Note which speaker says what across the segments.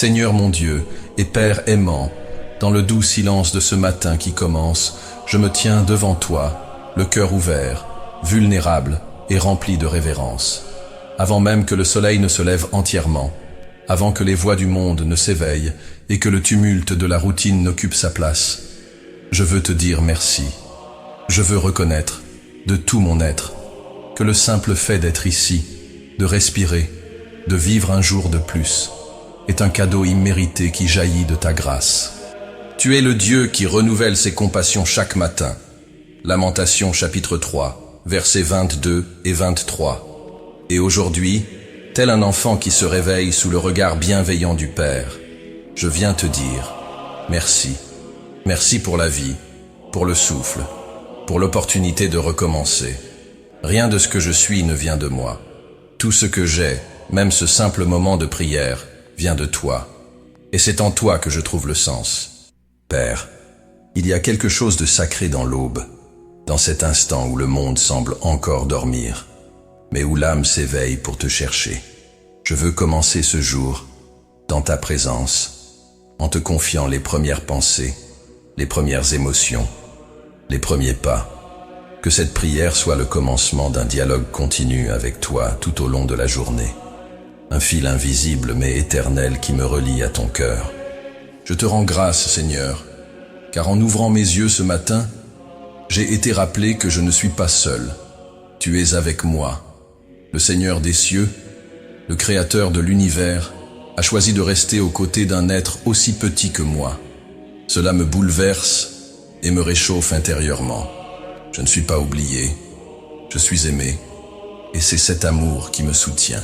Speaker 1: Seigneur mon Dieu et Père aimant, dans le doux silence de ce matin qui commence, je me tiens devant toi, le cœur ouvert, vulnérable et rempli de révérence. Avant même que le soleil ne se lève entièrement, avant que les voix du monde ne s'éveillent et que le tumulte de la routine n'occupe sa place, je veux te dire merci. Je veux reconnaître, de tout mon être, que le simple fait d'être ici, de respirer, de vivre un jour de plus, est un cadeau immérité qui jaillit de ta grâce. Tu es le Dieu qui renouvelle ses compassions chaque matin. Lamentations chapitre 3, versets 22 et 23. Et aujourd'hui, tel un enfant qui se réveille sous le regard bienveillant du Père, je viens te dire merci. Merci pour la vie, pour le souffle, pour l'opportunité de recommencer. Rien de ce que je suis ne vient de moi. Tout ce que j'ai, même ce simple moment de prière, vient de toi. Et c'est en toi que je trouve le sens. Père, il y a quelque chose de sacré dans l'aube, dans cet instant où le monde semble encore dormir, mais où l'âme s'éveille pour te chercher. Je veux commencer ce jour, dans ta présence, en te confiant les premières pensées, les premières émotions, les premiers pas. Que cette prière soit le commencement d'un dialogue continu avec toi tout au long de la journée. Un fil invisible mais éternel qui me relie à ton cœur. Je te rends grâce, Seigneur, car en ouvrant mes yeux ce matin, j'ai été rappelé que je ne suis pas seul. Tu es avec moi. Le Seigneur des cieux, le Créateur de l'univers, a choisi de rester aux côtés d'un être aussi petit que moi. Cela me bouleverse et me réchauffe intérieurement. Je ne suis pas oublié, je suis aimé, et c'est cet amour qui me soutient.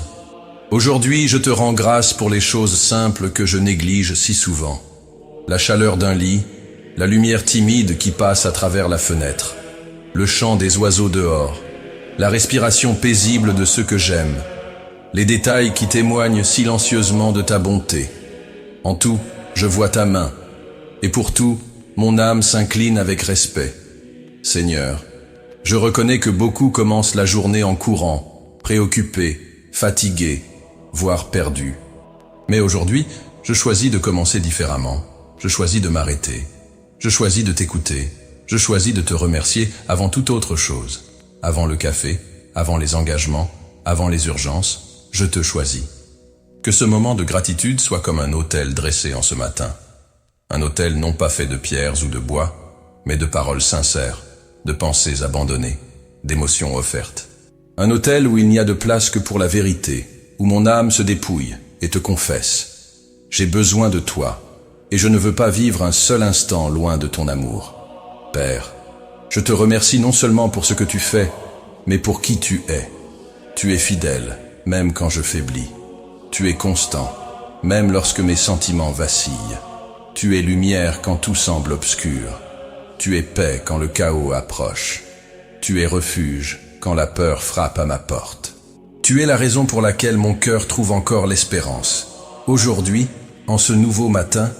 Speaker 1: Aujourd'hui, je te rends grâce pour les choses simples que je néglige si souvent. La chaleur d'un lit, la lumière timide qui passe à travers la fenêtre, le chant des oiseaux dehors, la respiration paisible de ceux que j'aime, les détails qui témoignent silencieusement de ta bonté. En tout, je vois ta main, et pour tout, mon âme s'incline avec respect. Seigneur, je reconnais que beaucoup commencent la journée en courant, préoccupés, fatigués, voire perdus. Mais aujourd'hui, je choisis de commencer différemment. Je choisis de m'arrêter. Je choisis de t'écouter. Je choisis de te remercier avant toute autre chose. Avant le café, avant les engagements, avant les urgences, je te choisis. Que ce moment de gratitude soit comme un autel dressé en ce matin. Un autel non pas fait de pierres ou de bois, mais de paroles sincères, de pensées abandonnées, d'émotions offertes. Un autel où il n'y a de place que pour la vérité, où mon âme se dépouille et te confesse. J'ai besoin de toi, et je ne veux pas vivre un seul instant loin de ton amour. Père, je te remercie non seulement pour ce que tu fais, mais pour qui tu es. Tu es fidèle, même quand je faiblis. Tu es constant, même lorsque mes sentiments vacillent. Tu es lumière quand tout semble obscur. Tu es paix quand le chaos approche. Tu es refuge quand la peur frappe à ma porte. Tu es la raison pour laquelle mon cœur trouve encore l'espérance. Aujourd'hui, en ce nouveau matin,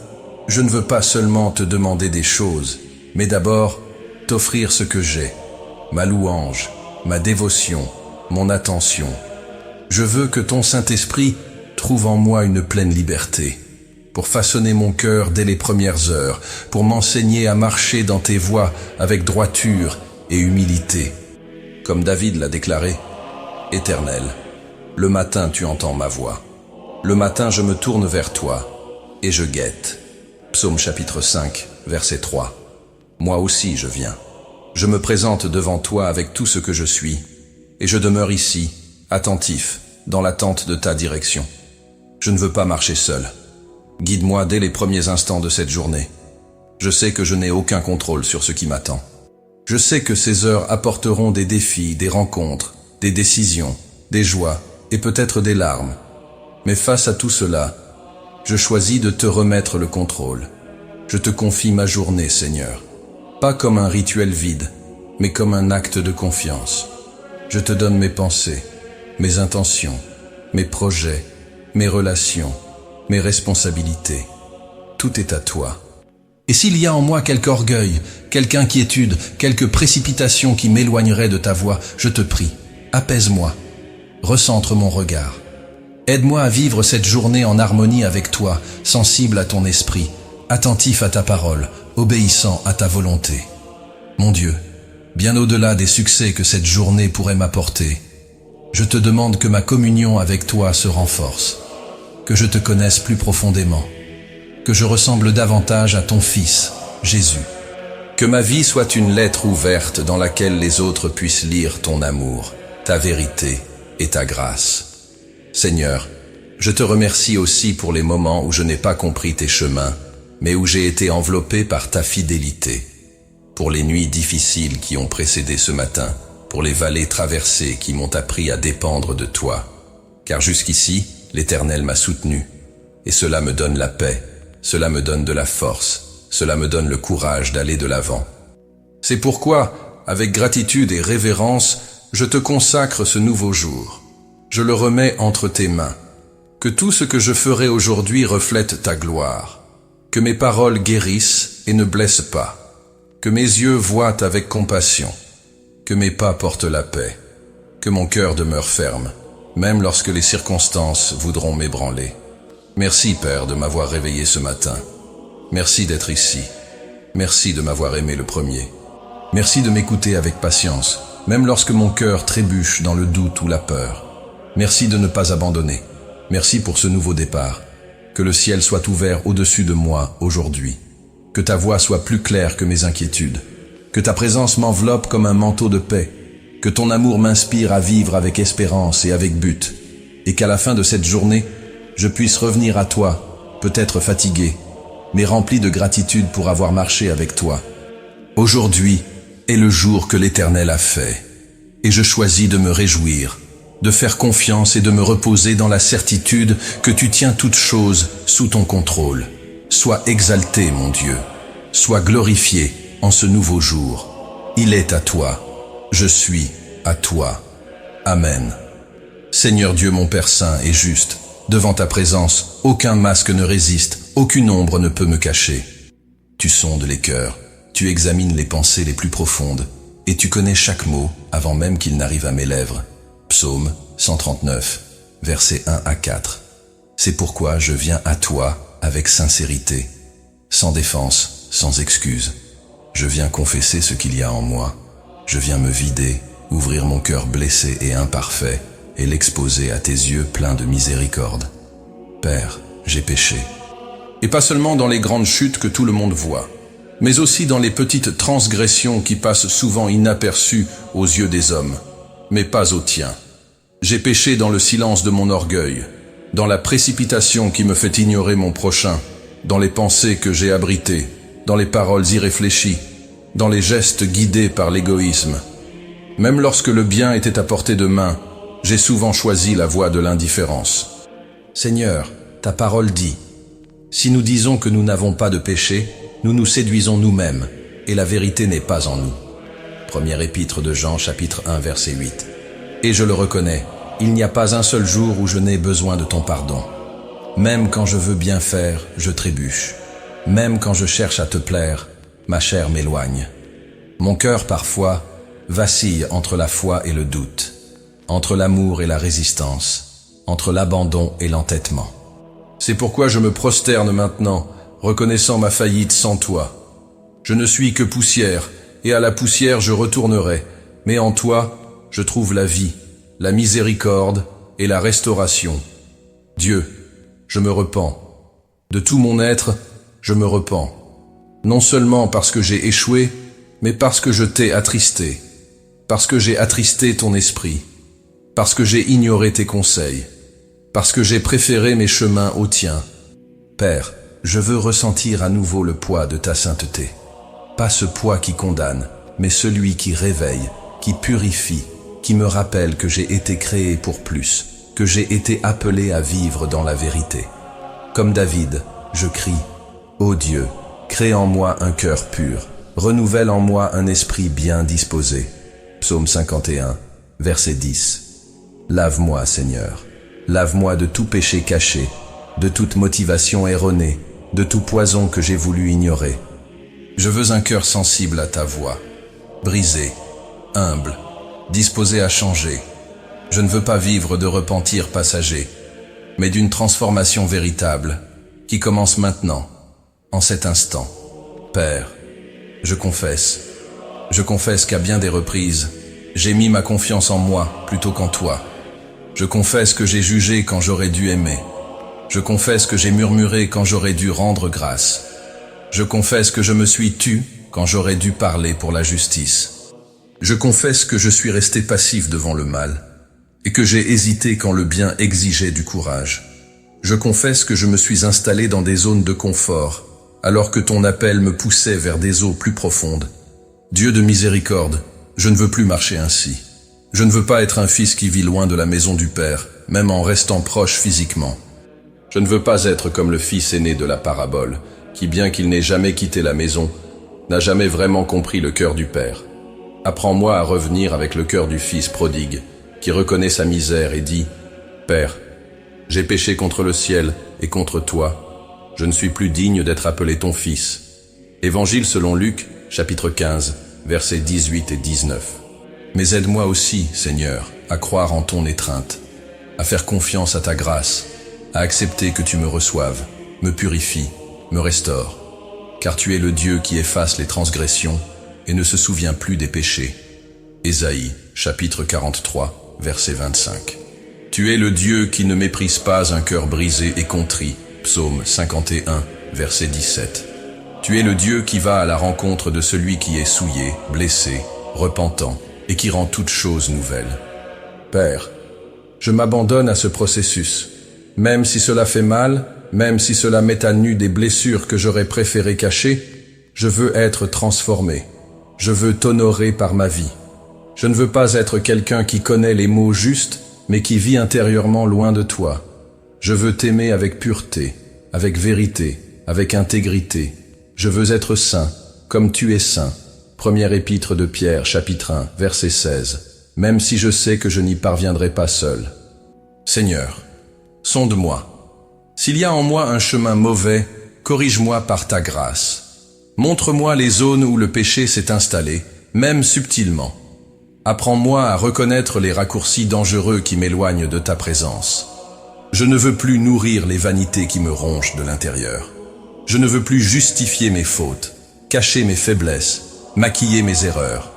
Speaker 1: je ne veux pas seulement te demander des choses, mais d'abord t'offrir ce que j'ai, ma louange, ma dévotion, mon attention. Je veux que ton Saint-Esprit trouve en moi une pleine liberté, pour façonner mon cœur dès les premières heures, pour m'enseigner à marcher dans tes voies avec droiture et humilité. Comme David l'a déclaré, « Éternel, le matin tu entends ma voix. Le matin je me tourne vers toi, et je guette. » Psaume chapitre 5, verset 3. Moi aussi je viens. Je me présente devant toi avec tout ce que je suis, et je demeure ici, attentif, dans l'attente de ta direction. Je ne veux pas marcher seul. Guide-moi dès les premiers instants de cette journée. Je sais que je n'ai aucun contrôle sur ce qui m'attend. Je sais que ces heures apporteront des défis, des rencontres, des décisions, des joies et peut-être des larmes. Mais face à tout cela, je choisis de te remettre le contrôle. Je te confie ma journée, Seigneur. Pas comme un rituel vide, mais comme un acte de confiance. Je te donne mes pensées, mes intentions, mes projets, mes relations, mes responsabilités. Tout est à toi. Et s'il y a en moi quelque orgueil, quelque inquiétude, quelque précipitation qui m'éloignerait de ta voix, je te prie, apaise-moi, recentre mon regard. Aide-moi à vivre cette journée en harmonie avec toi, sensible à ton esprit, attentif à ta parole, obéissant à ta volonté. Mon Dieu, bien au-delà des succès que cette journée pourrait m'apporter, je te demande que ma communion avec toi se renforce, que je te connaisse plus profondément, que je ressemble davantage à ton Fils, Jésus. Que ma vie soit une lettre ouverte dans laquelle les autres puissent lire ton amour, ta vérité et ta grâce. Seigneur, je te remercie aussi pour les moments où je n'ai pas compris tes chemins, mais où j'ai été enveloppé par ta fidélité. Pour les nuits difficiles qui ont précédé ce matin, pour les vallées traversées qui m'ont appris à dépendre de toi. Car jusqu'ici, l'Éternel m'a soutenu, et cela me donne la paix, cela me donne de la force, cela me donne le courage d'aller de l'avant. C'est pourquoi, avec gratitude et révérence, je te consacre ce nouveau jour. Je le remets entre tes mains. Que tout ce que je ferai aujourd'hui reflète ta gloire. Que mes paroles guérissent et ne blessent pas. Que mes yeux voient avec compassion. Que mes pas portent la paix. Que mon cœur demeure ferme, même lorsque les circonstances voudront m'ébranler. Merci, Père, de m'avoir réveillé ce matin. Merci d'être ici. Merci de m'avoir aimé le premier. Merci de m'écouter avec patience, même lorsque mon cœur trébuche dans le doute ou la peur. Merci de ne pas abandonner. Merci pour ce nouveau départ. Que le ciel soit ouvert au-dessus de moi aujourd'hui. Que ta voix soit plus claire que mes inquiétudes. Que ta présence m'enveloppe comme un manteau de paix. Que ton amour m'inspire à vivre avec espérance et avec but. Et qu'à la fin de cette journée, je puisse revenir à toi, peut-être fatigué, mais rempli de gratitude pour avoir marché avec toi. Aujourd'hui est le jour que l'Éternel a fait. Et je choisis de me réjouir, de faire confiance et de me reposer dans la certitude que tu tiens toutes choses sous ton contrôle. Sois exalté, mon Dieu. Sois glorifié en ce nouveau jour. Il est à toi. Je suis à toi. Amen. Seigneur Dieu, mon Père saint et juste, devant ta présence, aucun masque ne résiste, aucune ombre ne peut me cacher. Tu sondes les cœurs, tu examines les pensées les plus profondes, et tu connais chaque mot avant même qu'il n'arrive à mes lèvres. Psaume 139, versets 1 à 4. C'est pourquoi je viens à toi avec sincérité, sans défense, sans excuse. Je viens confesser ce qu'il y a en moi. Je viens me vider, ouvrir mon cœur blessé et imparfait, et l'exposer à tes yeux pleins de miséricorde. Père, j'ai péché. Et pas seulement dans les grandes chutes que tout le monde voit, mais aussi dans les petites transgressions qui passent souvent inaperçues aux yeux des hommes, mais pas aux tiens. J'ai péché dans le silence de mon orgueil, dans la précipitation qui me fait ignorer mon prochain, dans les pensées que j'ai abritées, dans les paroles irréfléchies, dans les gestes guidés par l'égoïsme. Même lorsque le bien était à portée de main, j'ai souvent choisi la voie de l'indifférence. Seigneur, ta parole dit, « Si nous disons que nous n'avons pas de péché, nous nous séduisons nous-mêmes, et la vérité n'est pas en nous. » Première épître de Jean, chapitre 1, verset 8. Et je le reconnais, il n'y a pas un seul jour où je n'ai besoin de ton pardon. Même quand je veux bien faire, je trébuche. Même quand je cherche à te plaire, ma chair m'éloigne. Mon cœur, parfois, vacille entre la foi et le doute, entre l'amour et la résistance, entre l'abandon et l'entêtement. C'est pourquoi je me prosterne maintenant, reconnaissant ma faillite sans toi. Je ne suis que poussière, et à la poussière je retournerai, mais en toi, je trouve la vie, la miséricorde et la restauration. Dieu, je me repens. De tout mon être, je me repens. Non seulement parce que j'ai échoué, mais parce que je t'ai attristé, parce que j'ai attristé ton esprit, parce que j'ai ignoré tes conseils, parce que j'ai préféré mes chemins aux tiens. Père, je veux ressentir à nouveau le poids de ta sainteté. Pas ce poids qui condamne, mais celui qui réveille, qui purifie, qui me rappelle que j'ai été créé pour plus, que j'ai été appelé à vivre dans la vérité. Comme David, je crie, « Ô Dieu, crée en moi un cœur pur, renouvelle en moi un esprit bien disposé. » Psaume 51, verset 10. Lave-moi, Seigneur. Lave-moi de tout péché caché, de toute motivation erronée, de tout poison que j'ai voulu ignorer. Je veux un cœur sensible à ta voix, brisé, humble, disposé à changer. Je ne veux pas vivre de repentir passager. mais d'une transformation véritable, qui commence maintenant, en cet instant. Père, je confesse qu'à bien des reprises, j'ai mis ma confiance en moi plutôt qu'en toi. Je confesse que j'ai jugé quand j'aurais dû aimer. Je confesse que j'ai murmuré quand j'aurais dû rendre grâce. Je confesse que je me suis tu quand j'aurais dû parler pour la justice. Je confesse que je suis resté passif devant le mal et que j'ai hésité quand le bien exigeait du courage. Je confesse que je me suis installé dans des zones de confort alors que ton appel me poussait vers des eaux plus profondes. Dieu de miséricorde, je ne veux plus marcher ainsi. Je ne veux pas être un fils qui vit loin de la maison du Père, même en restant proche physiquement. Je ne veux pas être comme le fils aîné de la parabole, qui bien qu'il n'ait jamais quitté la maison, n'a jamais vraiment compris le cœur du Père. Apprends-moi à revenir avec le cœur du fils prodigue, qui reconnaît sa misère et dit « Père, j'ai péché contre le ciel et contre toi. Je ne suis plus digne d'être appelé ton fils. » Évangile selon Luc, chapitre 15, versets 18 et 19. Mais aide-moi aussi, Seigneur, à croire en ton étreinte, à faire confiance à ta grâce, à accepter que tu me reçoives, me purifies, me restaures. Car tu es le Dieu qui efface les transgressions et ne se souvient plus des péchés. Ésaïe, chapitre 43, verset 25. Tu es le Dieu qui ne méprise pas un cœur brisé et contrit. Psaume 51, verset 17. Tu es le Dieu qui va à la rencontre de celui qui est souillé, blessé, repentant, et qui rend toute chose nouvelle. Père, je m'abandonne à ce processus, même si cela fait mal, même si cela met à nu des blessures que j'aurais préféré cacher, je veux être transformé. Je veux t'honorer par ma vie. Je ne veux pas être quelqu'un qui connaît les mots justes, mais qui vit intérieurement loin de toi. Je veux t'aimer avec pureté, avec vérité, avec intégrité. Je veux être saint, comme tu es saint. Première épître de Pierre, chapitre 1, verset 16. Même si je sais que je n'y parviendrai pas seul. Seigneur, sonde-moi. S'il y a en moi un chemin mauvais, corrige-moi par ta grâce. Montre-moi les zones où le péché s'est installé, même subtilement. Apprends-moi à reconnaître les raccourcis dangereux qui m'éloignent de ta présence. Je ne veux plus nourrir les vanités qui me rongent de l'intérieur. Je ne veux plus justifier mes fautes, cacher mes faiblesses, maquiller mes erreurs.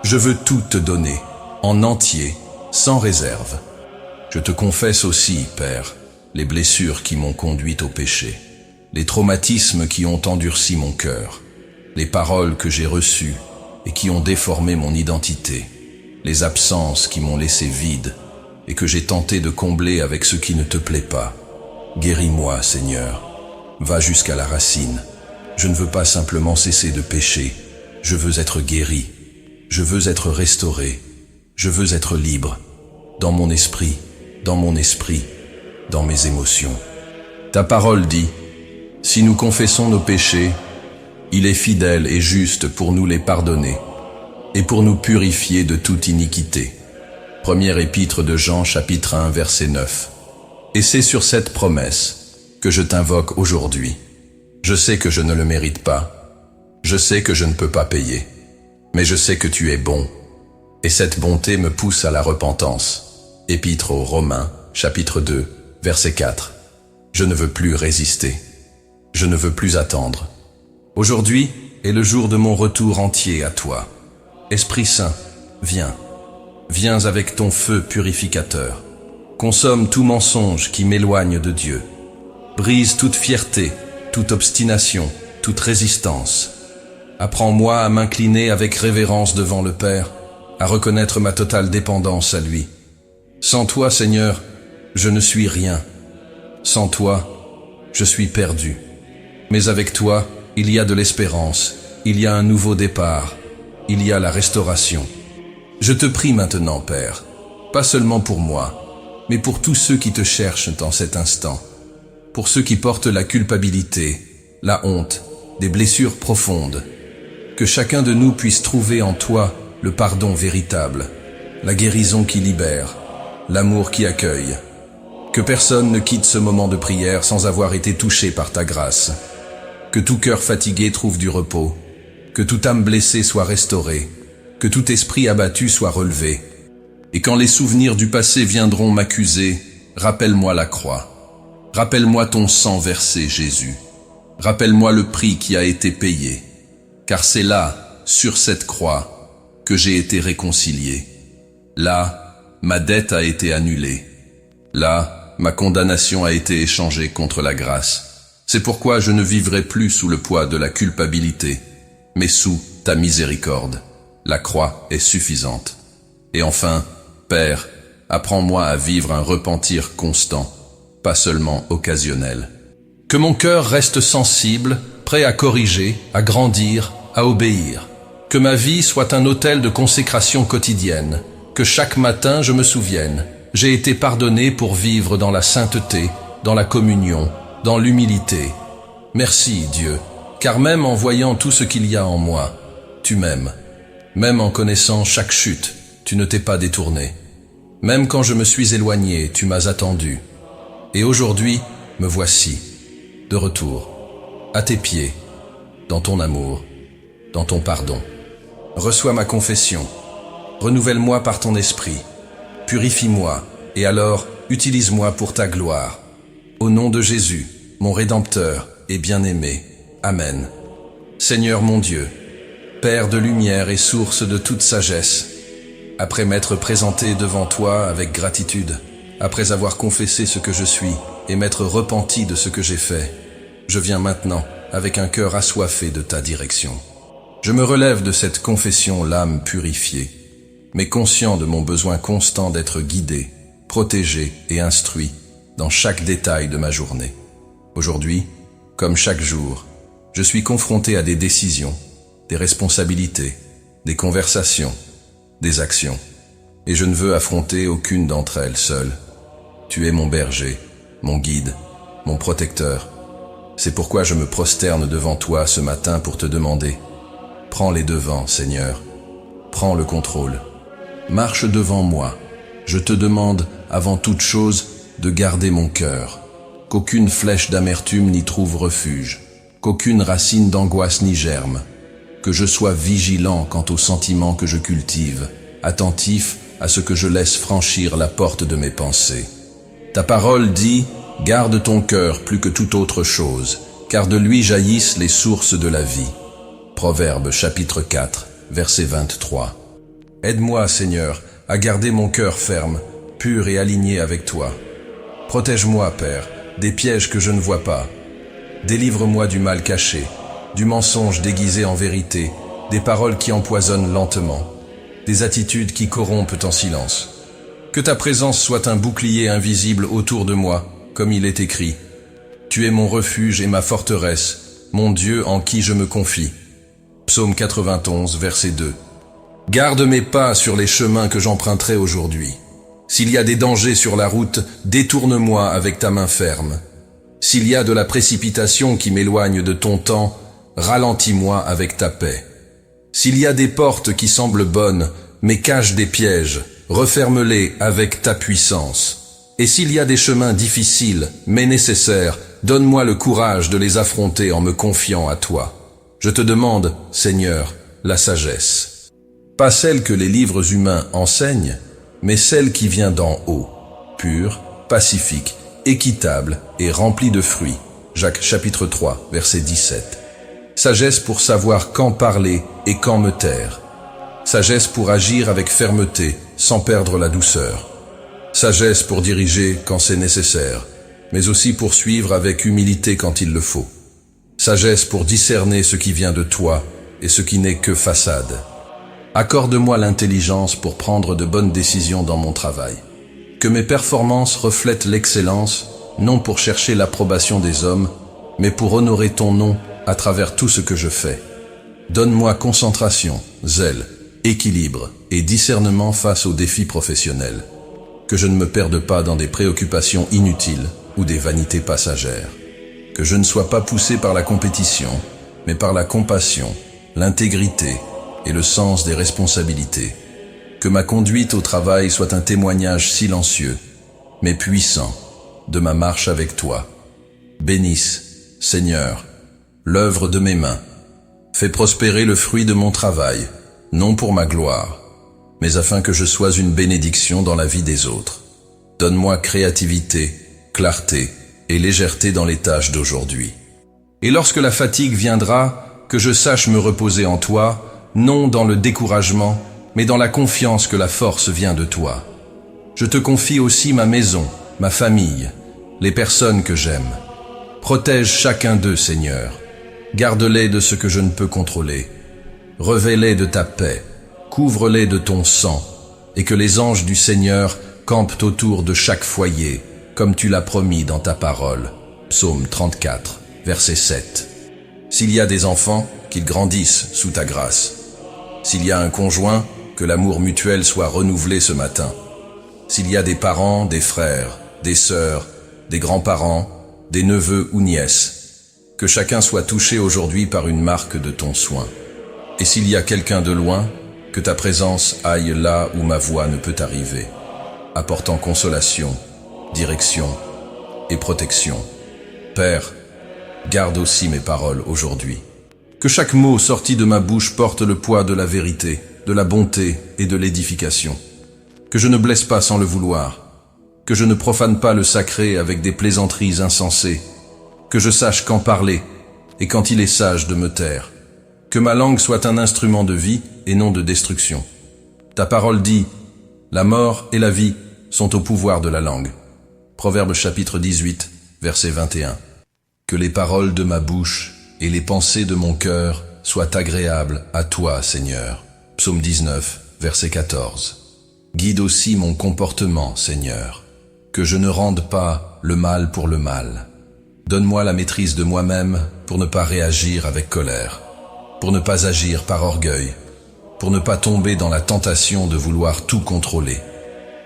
Speaker 1: Je veux tout te donner, en entier, sans réserve. Je te confesse aussi, Père, les blessures qui m'ont conduit au péché, les traumatismes qui ont endurci mon cœur, les paroles que j'ai reçues et qui ont déformé mon identité, les absences qui m'ont laissé vide et que j'ai tenté de combler avec ce qui ne te plaît pas. Guéris-moi, Seigneur. Va jusqu'à la racine. Je ne veux pas simplement cesser de pécher. Je veux être guéri. Je veux être restauré. Je veux être libre. Dans mon esprit, dans mes émotions. Ta parole dit, si nous confessons nos péchés, il est fidèle et juste pour nous les pardonner et pour nous purifier de toute iniquité. Première épître de Jean, chapitre 1, verset 9. Et c'est sur cette promesse que je t'invoque aujourd'hui. Je sais que je ne le mérite pas. Je sais que je ne peux pas payer. Mais je sais que tu es bon. Et cette bonté me pousse à la repentance. Épître aux Romains, chapitre 2, verset 4. Je ne veux plus résister. Je ne veux plus attendre. Aujourd'hui est le jour de mon retour entier à toi. Esprit Saint, viens. Viens avec ton feu purificateur. Consomme tout mensonge qui m'éloigne de Dieu. Brise toute fierté, toute obstination, toute résistance. Apprends-moi à m'incliner avec révérence devant le Père, à reconnaître ma totale dépendance à lui. Sans toi, Seigneur, je ne suis rien. Sans toi, je suis perdu. Mais avec toi, il y a de l'espérance, il y a un nouveau départ, il y a la restauration. Je te prie maintenant, Père, pas seulement pour moi, mais pour tous ceux qui te cherchent en cet instant, pour ceux qui portent la culpabilité, la honte, des blessures profondes, que chacun de nous puisse trouver en toi le pardon véritable, la guérison qui libère, l'amour qui accueille. Que personne ne quitte ce moment de prière sans avoir été touché par ta grâce. Que tout cœur fatigué trouve du repos. Que toute âme blessée soit restaurée. Que tout esprit abattu soit relevé. Et quand les souvenirs du passé viendront m'accuser, rappelle-moi la croix. Rappelle-moi ton sang versé, Jésus. Rappelle-moi le prix qui a été payé. Car c'est là, sur cette croix, que j'ai été réconcilié. Là, ma dette a été annulée. Là, ma condamnation a été échangée contre la grâce. C'est pourquoi je ne vivrai plus sous le poids de la culpabilité, mais sous ta miséricorde. La croix est suffisante. Et enfin, Père, apprends-moi à vivre un repentir constant, pas seulement occasionnel. Que mon cœur reste sensible, prêt à corriger, à grandir, à obéir. Que ma vie soit un autel de consécration quotidienne. Que chaque matin je me souvienne, j'ai été pardonné pour vivre dans la sainteté, dans la communion, dans l'humilité. Merci Dieu, car même en voyant tout ce qu'il y a en moi, tu m'aimes. Même en connaissant chaque chute, tu ne t'es pas détourné. Même quand je me suis éloigné, tu m'as attendu. Et aujourd'hui, me voici, de retour, à tes pieds, dans ton amour, dans ton pardon. Reçois ma confession, renouvelle-moi par ton esprit, purifie-moi, et alors utilise-moi pour ta gloire. Au nom de Jésus, mon Rédempteur et bien-aimé. Amen. Seigneur mon Dieu, Père de lumière et source de toute sagesse, après m'être présenté devant toi avec gratitude, après avoir confessé ce que je suis et m'être repenti de ce que j'ai fait, je viens maintenant avec un cœur assoiffé de ta direction. Je me relève de cette confession l'âme purifiée, mais conscient de mon besoin constant d'être guidé, protégé et instruit dans chaque détail de ma journée. Aujourd'hui, comme chaque jour, je suis confronté à des décisions, des responsabilités, des conversations, des actions, et je ne veux affronter aucune d'entre elles seule. Tu es mon berger, mon guide, mon protecteur. C'est pourquoi je me prosterne devant toi ce matin pour te demander: prends les devants, Seigneur, prends le contrôle. Marche devant moi. Je te demande, avant toute chose, de garder mon cœur, qu'aucune flèche d'amertume n'y trouve refuge, qu'aucune racine d'angoisse n'y germe, que je sois vigilant quant aux sentiments que je cultive, attentif à ce que je laisse franchir la porte de mes pensées. Ta parole dit: garde ton cœur plus que toute autre chose, car de lui jaillissent les sources de la vie. Proverbe chapitre 4, verset 23. Aide-moi, Seigneur, à garder mon cœur ferme, pur et aligné avec toi. Protège-moi, Père, des pièges que je ne vois pas. Délivre-moi du mal caché, du mensonge déguisé en vérité, des paroles qui empoisonnent lentement, des attitudes qui corrompent en silence. Que ta présence soit un bouclier invisible autour de moi, comme il est écrit. Tu es mon refuge et ma forteresse, mon Dieu en qui je me confie. Psaume 91, verset 2. Garde mes pas sur les chemins que j'emprunterai aujourd'hui. S'il y a des dangers sur la route, détourne-moi avec ta main ferme. S'il y a de la précipitation qui m'éloigne de ton temps, ralentis-moi avec ta paix. S'il y a des portes qui semblent bonnes, mais cachent des pièges, referme-les avec ta puissance. Et s'il y a des chemins difficiles, mais nécessaires, donne-moi le courage de les affronter en me confiant à toi. Je te demande, Seigneur, la sagesse. Pas celle que les livres humains enseignent, mais celle qui vient d'en haut, pure, pacifique, équitable et remplie de fruits. Jacques chapitre 3, verset 17. Sagesse pour savoir quand parler et quand me taire. Sagesse pour agir avec fermeté, sans perdre la douceur. Sagesse pour diriger quand c'est nécessaire, mais aussi pour suivre avec humilité quand il le faut. Sagesse pour discerner ce qui vient de toi et ce qui n'est que façade. Accorde-moi l'intelligence pour prendre de bonnes décisions dans mon travail. Que mes performances reflètent l'excellence, non pour chercher l'approbation des hommes, mais pour honorer ton nom à travers tout ce que je fais. Donne-moi concentration, zèle, équilibre et discernement face aux défis professionnels. Que je ne me perde pas dans des préoccupations inutiles ou des vanités passagères. Que je ne sois pas poussé par la compétition, mais par la compassion, l'intégrité et le sens des responsabilités. Que ma conduite au travail soit un témoignage silencieux, mais puissant, de ma marche avec toi. Bénisse, Seigneur, l'œuvre de mes mains. Fais prospérer le fruit de mon travail, non pour ma gloire, mais afin que je sois une bénédiction dans la vie des autres. Donne-moi créativité, clarté et légèreté dans les tâches d'aujourd'hui. Et lorsque la fatigue viendra, que je sache me reposer en toi, non dans le découragement, mais dans la confiance que la force vient de toi. Je te confie aussi ma maison, ma famille, les personnes que j'aime. Protège chacun d'eux, Seigneur. Garde-les de ce que je ne peux contrôler. Revêt-les de ta paix, couvre-les de ton sang, et que les anges du Seigneur campent autour de chaque foyer, comme tu l'as promis dans ta parole. Psaume 34, verset 7. S'il y a des enfants, qu'ils grandissent sous ta grâce. S'il y a un conjoint, que l'amour mutuel soit renouvelé ce matin. S'il y a des parents, des frères, des sœurs, des grands-parents, des neveux ou nièces, que chacun soit touché aujourd'hui par une marque de ton soin. Et s'il y a quelqu'un de loin, que ta présence aille là où ma voix ne peut arriver, apportant consolation, direction et protection. Père, garde aussi mes paroles aujourd'hui. Que chaque mot sorti de ma bouche porte le poids de la vérité, de la bonté et de l'édification. Que je ne blesse pas sans le vouloir. Que je ne profane pas le sacré avec des plaisanteries insensées. Que je sache quand parler et quand il est sage de me taire. Que ma langue soit un instrument de vie et non de destruction. Ta parole dit, la mort et la vie sont au pouvoir de la langue. Proverbe chapitre 18, verset 21. Que les paroles de ma bouche et les pensées de mon cœur soient agréables à toi, Seigneur. Psaume 19, verset 14. Guide aussi mon comportement, Seigneur. Que je ne rende pas le mal pour le mal. Donne-moi la maîtrise de moi-même pour ne pas réagir avec colère, pour ne pas agir par orgueil, pour ne pas tomber dans la tentation de vouloir tout contrôler.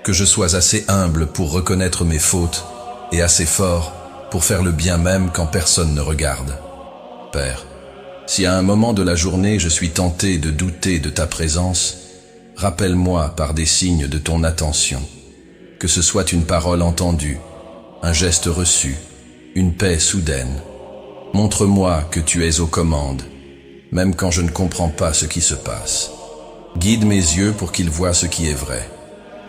Speaker 1: Que je sois assez humble pour reconnaître mes fautes et assez fort pour faire le bien même quand personne ne regarde. Père, si à un moment de la journée je suis tenté de douter de ta présence, rappelle-moi par des signes de ton attention. Que ce soit une parole entendue, un geste reçu, une paix soudaine. Montre-moi que tu es aux commandes, même quand je ne comprends pas ce qui se passe. Guide mes yeux pour qu'ils voient ce qui est vrai.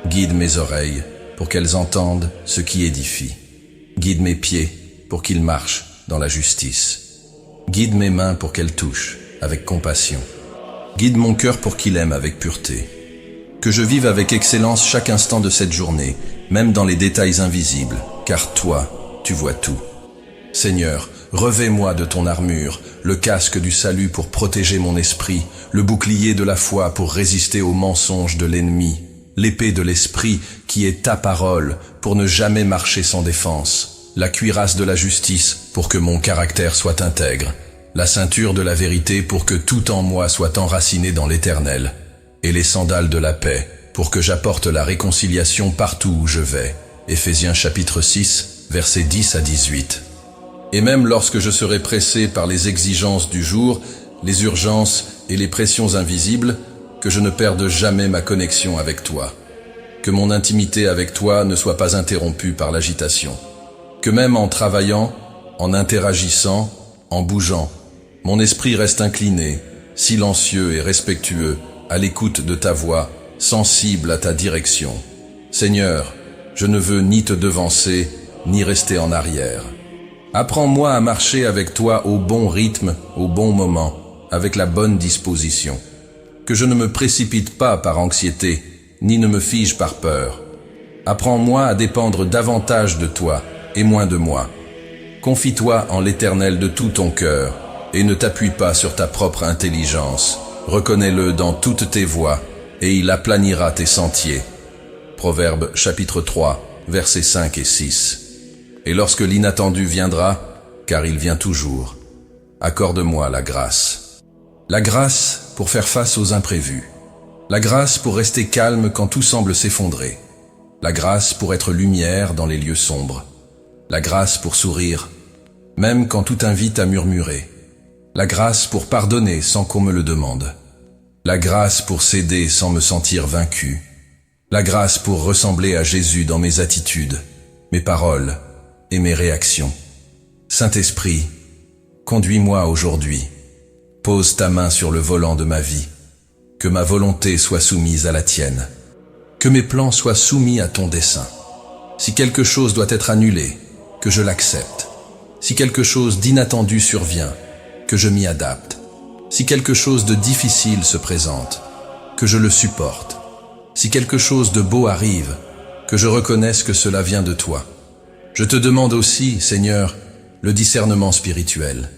Speaker 1: Guide mes oreilles pour qu'elles entendent ce qui édifie. Guide mes pieds pour qu'ils marchent dans la justice. Guide mes mains pour qu'elles touchent avec compassion. Guide mon cœur pour qu'il aime avec pureté. Que je vive avec excellence chaque instant de cette journée, même dans les détails invisibles, car toi, tu vois tout. Seigneur, revêt-moi de ton armure, le casque du salut pour protéger mon esprit, le bouclier de la foi pour résister aux mensonges de l'ennemi, l'épée de l'esprit qui est ta parole pour ne jamais marcher sans défense, la cuirasse de la justice pour que mon caractère soit intègre, la ceinture de la vérité pour que tout en moi soit enraciné dans l'Éternel, et les sandales de la paix pour que j'apporte la réconciliation partout où je vais. Éphésiens chapitre 6, versets 10 à 18. Et même lorsque je serai pressé par les exigences du jour, les urgences et les pressions invisibles, que je ne perde jamais ma connexion avec toi. Que mon intimité avec toi ne soit pas interrompue par l'agitation. Que même en travaillant, en interagissant, en bougeant, mon esprit reste incliné, silencieux et respectueux, à l'écoute de ta voix, sensible à ta direction. Seigneur, je ne veux ni te devancer, ni rester en arrière. Apprends-moi à marcher avec toi au bon rythme, au bon moment, avec la bonne disposition. Que je ne me précipite pas par anxiété, ni ne me fige par peur. Apprends-moi à dépendre davantage de toi et moins de moi. Confie-toi en l'Éternel de tout ton cœur, et ne t'appuie pas sur ta propre intelligence. Reconnais-le dans toutes tes voies, et il aplanira tes sentiers. Proverbe chapitre 3, versets 5 et 6. Et lorsque l'inattendu viendra, car il vient toujours, accorde-moi la grâce. La grâce pour faire face aux imprévus. La grâce pour rester calme quand tout semble s'effondrer. La grâce pour être lumière dans les lieux sombres. La grâce pour sourire, même quand tout invite à murmurer. La grâce pour pardonner sans qu'on me le demande. La grâce pour céder sans me sentir vaincu. La grâce pour ressembler à Jésus dans mes attitudes, mes paroles et mes réactions. Saint-Esprit, conduis-moi aujourd'hui. Pose ta main sur le volant de ma vie. Que ma volonté soit soumise à la tienne. Que mes plans soient soumis à ton dessein. Si quelque chose doit être annulé, que je l'accepte. Si quelque chose d'inattendu survient, que je m'y adapte. Si quelque chose de difficile se présente, que je le supporte. Si quelque chose de beau arrive, que je reconnaisse que cela vient de toi. Je te demande aussi, Seigneur, le discernement spirituel,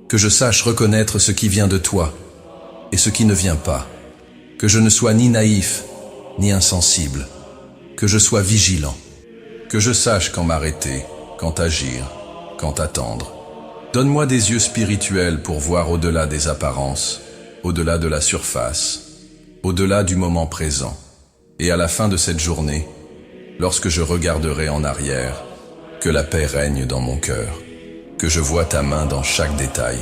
Speaker 1: que je sache reconnaître ce qui vient de toi et ce qui ne vient pas, que je ne sois ni naïf, ni insensible, que je sois vigilant, que je sache quand m'arrêter, quand agir, quand attendre. Donne-moi des yeux spirituels pour voir au-delà des apparences, au-delà de la surface, au-delà du moment présent. Et à la fin de cette journée, lorsque je regarderai en arrière, que la paix règne dans mon cœur, que je vois ta main dans chaque détail,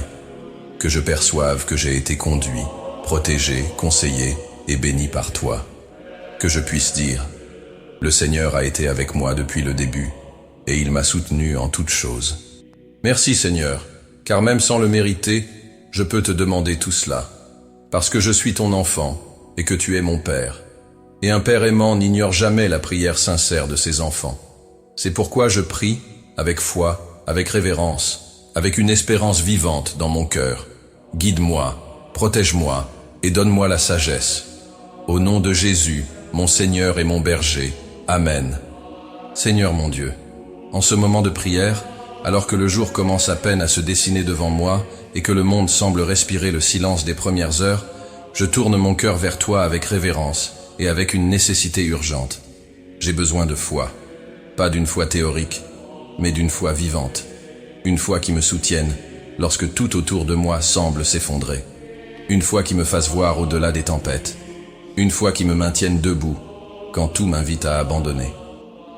Speaker 1: que je perçoive que j'ai été conduit, protégé, conseillé et béni par toi, que je puisse dire, le Seigneur a été avec moi depuis le début, et il m'a soutenu en toutes choses. Merci Seigneur, car même sans le mériter, je peux te demander tout cela, parce que je suis ton enfant et que tu es mon Père. Et un Père aimant n'ignore jamais la prière sincère de ses enfants. C'est pourquoi je prie, avec foi, avec révérence, avec une espérance vivante dans mon cœur. Guide-moi, protège-moi et donne-moi la sagesse. Au nom de Jésus, mon Seigneur et mon berger. Amen. Seigneur mon Dieu, en ce moment de prière, alors que le jour commence à peine à se dessiner devant moi et que le monde semble respirer le silence des premières heures, je tourne mon cœur vers toi avec révérence et avec une nécessité urgente. J'ai besoin de foi, pas d'une foi théorique, mais d'une foi vivante, une foi qui me soutienne lorsque tout autour de moi semble s'effondrer, une foi qui me fasse voir au-delà des tempêtes, une foi qui me maintienne debout quand tout m'invite à abandonner.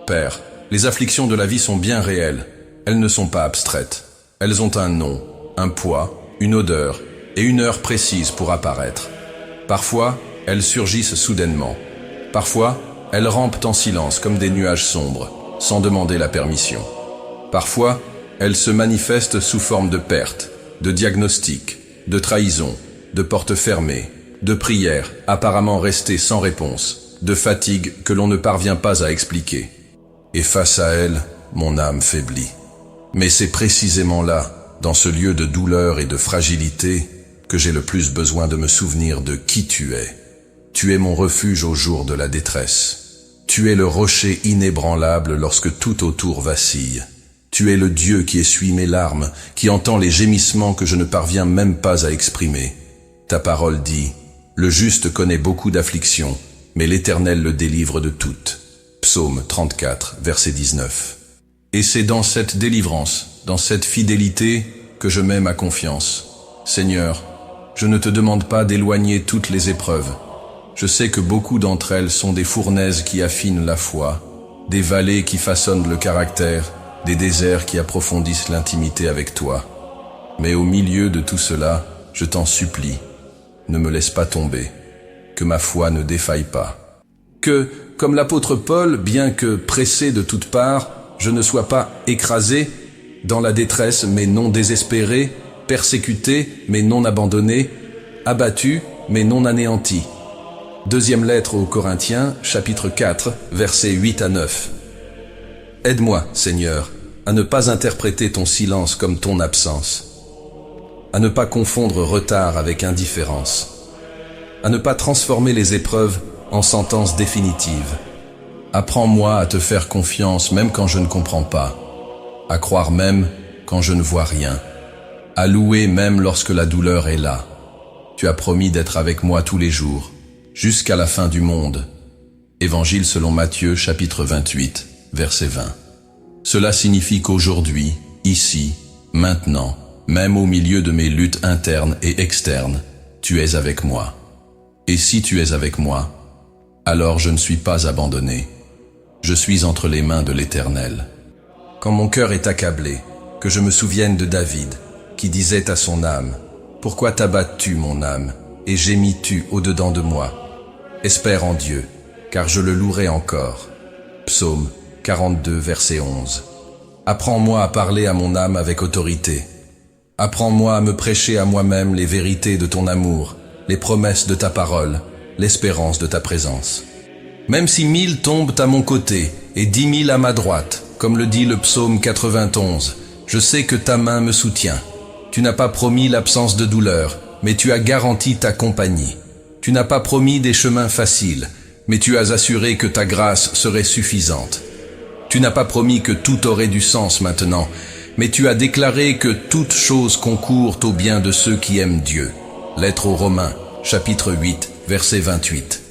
Speaker 1: Père, les afflictions de la vie sont bien réelles, elles ne sont pas abstraites, elles ont un nom, un poids, une odeur et une heure précise pour apparaître. Parfois, elles surgissent soudainement. Parfois, elles rampent en silence comme des nuages sombres, sans demander la permission. Parfois, elles se manifestent sous forme de perte, de diagnostic, de trahison, de portes fermées, de prières apparemment restées sans réponse, de fatigue que l'on ne parvient pas à expliquer. Et face à elles, mon âme faiblit. Mais c'est précisément là, dans ce lieu de douleur et de fragilité, que j'ai le plus besoin de me souvenir de qui tu es. Tu es mon refuge au jour de la détresse. Tu es le rocher inébranlable lorsque tout autour vacille. Tu es le Dieu qui essuie mes larmes, qui entend les gémissements que je ne parviens même pas à exprimer. Ta parole dit, « Le juste connaît beaucoup d'afflictions, mais l'Éternel le délivre de toutes. » Psaume 34, verset 19. Et c'est dans cette délivrance, dans cette fidélité, que je mets ma confiance. Seigneur, je ne te demande pas d'éloigner toutes les épreuves. Je sais que beaucoup d'entre elles sont des fournaises qui affinent la foi, des vallées qui façonnent le caractère, des déserts qui approfondissent l'intimité avec toi. Mais au milieu de tout cela, je t'en supplie, ne me laisse pas tomber, que ma foi ne défaille pas. Que, comme l'apôtre Paul, bien que pressé de toutes parts, je ne sois pas écrasé, dans la détresse mais non désespéré, persécuté mais non abandonné, abattu mais non anéanti. Deuxième lettre aux Corinthiens, chapitre 4, versets 8 à 9. Aide-moi, Seigneur, à ne pas interpréter ton silence comme ton absence, à ne pas confondre retard avec indifférence, à ne pas transformer les épreuves en sentence définitive. Apprends-moi à te faire confiance même quand je ne comprends pas, à croire même quand je ne vois rien, à louer même lorsque la douleur est là. Tu as promis d'être avec moi tous les jours, jusqu'à la fin du monde. Évangile selon Matthieu, chapitre 28, verset 20. Cela signifie qu'aujourd'hui, ici, maintenant, même au milieu de mes luttes internes et externes, tu es avec moi. Et si tu es avec moi, alors je ne suis pas abandonné. Je suis entre les mains de l'Éternel. Quand mon cœur est accablé, que je me souvienne de David, qui disait à son âme, « Pourquoi t'abattes-tu, mon âme, et gémis-tu au-dedans de moi ? Espère en Dieu, car je le louerai encore. » Psaume 42, verset 11. Apprends-moi à parler à mon âme avec autorité. Apprends-moi à me prêcher à moi-même les vérités de ton amour, les promesses de ta parole, l'espérance de ta présence. Même si 1000 tombent à mon côté et 10 000 à ma droite, Comme le dit le psaume 91, « Je sais que ta main me soutient. Tu n'as pas promis l'absence de douleur, mais tu as garanti ta compagnie. Tu n'as pas promis des chemins faciles, mais tu as assuré que ta grâce serait suffisante. Tu n'as pas promis que tout aurait du sens maintenant, mais tu as déclaré que toute chose concourt au bien de ceux qui aiment Dieu. » Lettre aux Romains, chapitre 8, verset 28.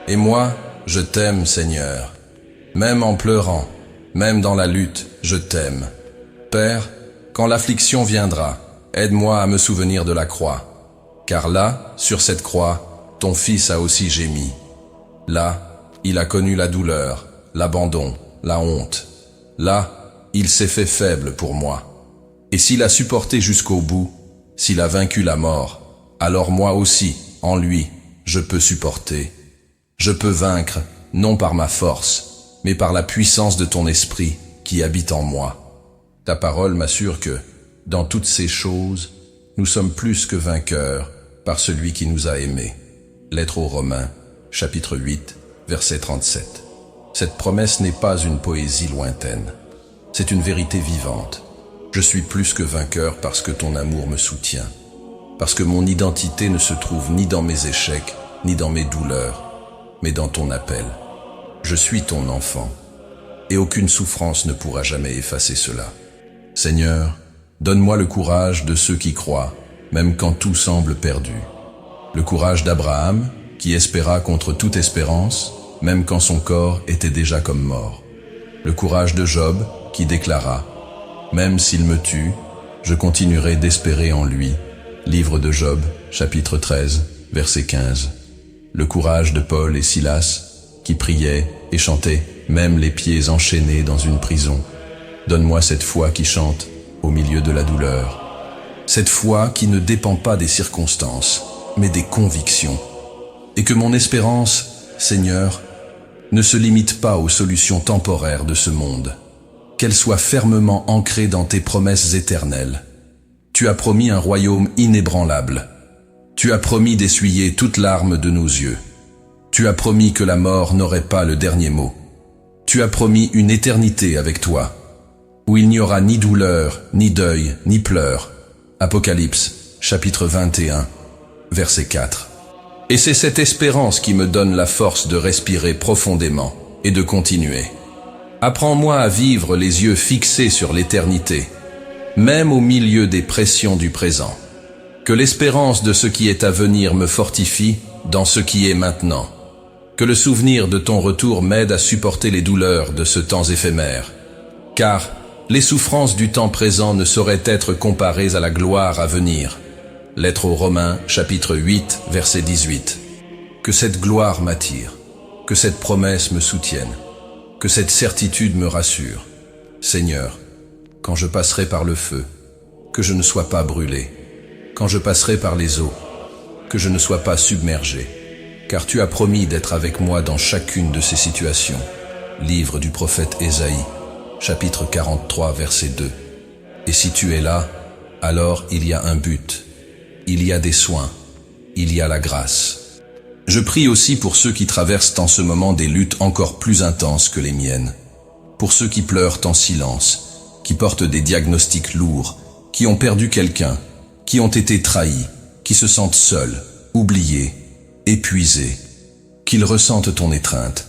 Speaker 1: Et moi, je t'aime, Seigneur. Même en pleurant, même dans la lutte, je t'aime. Père, quand l'affliction viendra, aide-moi à me souvenir de la croix. Car là, sur cette croix, ton Fils a aussi gémi. Là, il a connu la douleur, l'abandon, la honte. Là, il s'est fait faible pour moi. Et s'il a supporté jusqu'au bout, s'il a vaincu la mort, alors moi aussi, en lui, je peux supporter. Je peux vaincre, non par ma force, mais par la puissance de ton esprit qui habite en moi. Ta parole m'assure que, dans toutes ces choses, nous sommes plus que vainqueurs par celui qui nous a aimés. Lettre aux Romains, chapitre 8, verset 37. Cette promesse n'est pas une poésie lointaine. C'est une vérité vivante. Je suis plus que vainqueur parce que ton amour me soutient. Parce que mon identité ne se trouve ni dans mes échecs, ni dans mes douleurs, mais dans ton appel. Je suis ton enfant, et aucune souffrance ne pourra jamais effacer cela. Seigneur, donne-moi le courage de ceux qui croient, même quand tout semble perdu. Le courage d'Abraham, qui espéra contre toute espérance, même quand son corps était déjà comme mort. Le courage de Job, qui déclara « Même s'il me tue, je continuerai d'espérer en lui ». Livre de Job, chapitre 13, verset 15. Le courage de Paul et Silas, qui priaient et chantaient, même les pieds enchaînés dans une prison. Donne-moi cette foi qui chante au milieu de la douleur. Cette foi qui ne dépend pas des circonstances, mais des convictions. Et que mon espérance, Seigneur, ne se limite pas aux solutions temporaires de ce monde. Qu'elle soit fermement ancrée dans tes promesses éternelles. Tu as promis un royaume inébranlable. Tu as promis d'essuyer toute larme de nos yeux. Tu as promis que la mort n'aurait pas le dernier mot. Tu as promis une éternité avec toi, où il n'y aura ni douleur, ni deuil, ni pleurs. Apocalypse, chapitre 21, verset 4. Et c'est cette espérance qui me donne la force de respirer profondément et de continuer. Apprends-moi à vivre les yeux fixés sur l'éternité, même au milieu des pressions du présent. Que l'espérance de ce qui est à venir me fortifie dans ce qui est maintenant. Que le souvenir de ton retour m'aide à supporter les douleurs de ce temps éphémère. Car les souffrances du temps présent ne sauraient être comparées à la gloire à venir. Lettre aux Romains, chapitre 8, verset 18. Que cette gloire m'attire, que cette promesse me soutienne, que cette certitude me rassure. Seigneur, quand je passerai par le feu, que je ne sois pas brûlé. Quand je passerai par les eaux, que je ne sois pas submergé. Car tu as promis d'être avec moi dans chacune de ces situations. Livre du prophète Ésaïe, chapitre 43, verset 2. Et si tu es là, alors il y a un but. Il y a des soins. Il y a la grâce. Je prie aussi pour ceux qui traversent en ce moment des luttes encore plus intenses que les miennes. Pour ceux qui pleurent en silence, qui portent des diagnostics lourds, qui ont perdu quelqu'un, qui ont été trahis, qui se sentent seuls, oubliés, épuisés, qu'ils ressentent ton étreinte,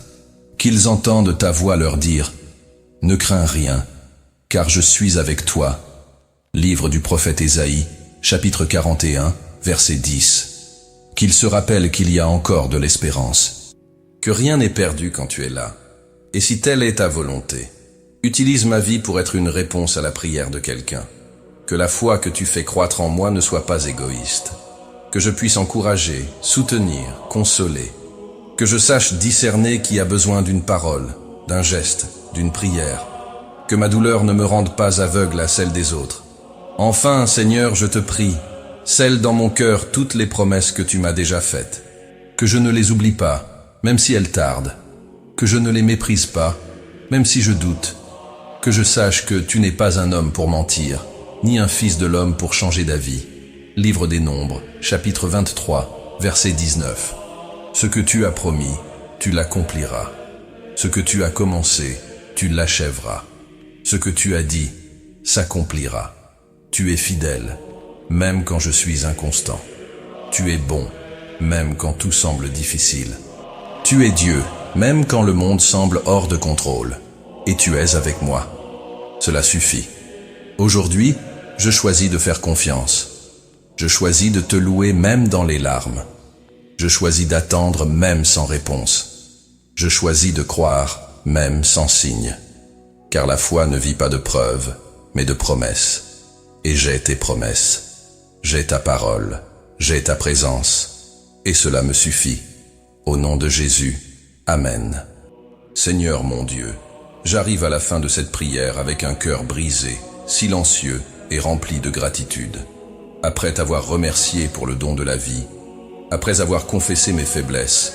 Speaker 1: qu'ils entendent ta voix leur dire « Ne crains rien, car je suis avec toi ». Livre du prophète Ésaïe, chapitre 41, verset 10. Qu'ils se rappellent qu'il y a encore de l'espérance, que rien n'est perdu quand tu es là. Et si telle est ta volonté, utilise ma vie pour être une réponse à la prière de quelqu'un. Que la foi que tu fais croître en moi ne soit pas égoïste. Que je puisse encourager, soutenir, consoler. Que je sache discerner qui a besoin d'une parole, d'un geste, d'une prière. Que ma douleur ne me rende pas aveugle à celle des autres. Enfin, Seigneur, je te prie, scelle dans mon cœur toutes les promesses que tu m'as déjà faites. Que je ne les oublie pas, même si elles tardent. Que je ne les méprise pas, même si je doute. Que je sache que tu n'es pas un homme pour mentir, ni un fils de l'homme pour changer d'avis. Livre des Nombres, chapitre 23, verset 19. Ce que tu as promis, tu l'accompliras. Ce que tu as commencé, tu l'achèveras. Ce que tu as dit s'accomplira. Tu es fidèle, même quand je suis inconstant. Tu es bon, même quand tout semble difficile. Tu es Dieu, même quand le monde semble hors de contrôle. Et tu es avec moi. Cela suffit. Aujourd'hui, je choisis de faire confiance. Je choisis de te louer même dans les larmes. Je choisis d'attendre même sans réponse. Je choisis de croire même sans signe. Car la foi ne vit pas de preuves, mais de promesses. Et j'ai tes promesses. J'ai ta parole. J'ai ta présence. Et cela me suffit. Au nom de Jésus. Amen. Seigneur mon Dieu, j'arrive à la fin de cette prière avec un cœur brisé, silencieux et rempli de gratitude. Après t'avoir remercié pour le don de la vie, après avoir confessé mes faiblesses,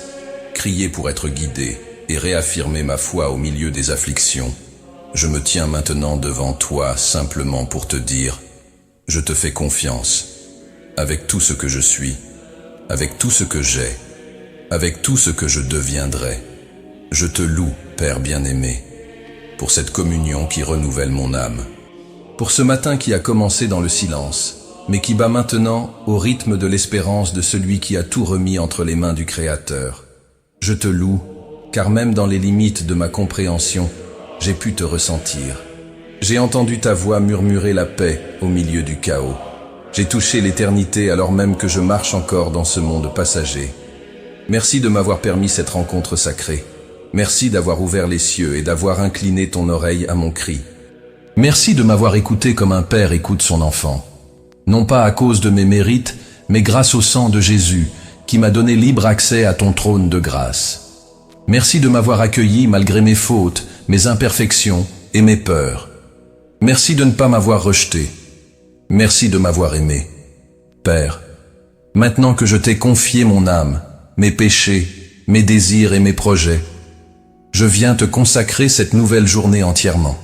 Speaker 1: crié pour être guidé et réaffirmé ma foi au milieu des afflictions, je me tiens maintenant devant toi simplement pour te dire, je te fais confiance, avec tout ce que je suis, avec tout ce que j'ai, avec tout ce que je deviendrai. Je te loue, Père bien-aimé, pour cette communion qui renouvelle mon âme, pour ce matin qui a commencé dans le silence, mais qui bat maintenant au rythme de l'espérance de celui qui a tout remis entre les mains du Créateur. Je te loue, car même dans les limites de ma compréhension, j'ai pu te ressentir. J'ai entendu ta voix murmurer la paix au milieu du chaos. J'ai touché l'éternité alors même que je marche encore dans ce monde passager. Merci de m'avoir permis cette rencontre sacrée. Merci d'avoir ouvert les cieux et d'avoir incliné ton oreille à mon cri. Merci de m'avoir écouté comme un père écoute son enfant. Non pas à cause de mes mérites, mais grâce au sang de Jésus, qui m'a donné libre accès à ton trône de grâce. Merci de m'avoir accueilli malgré mes fautes, mes imperfections et mes peurs. Merci de ne pas m'avoir rejeté. Merci de m'avoir aimé. Père, maintenant que je t'ai confié mon âme, mes péchés, mes désirs et mes projets, je viens te consacrer cette nouvelle journée entièrement.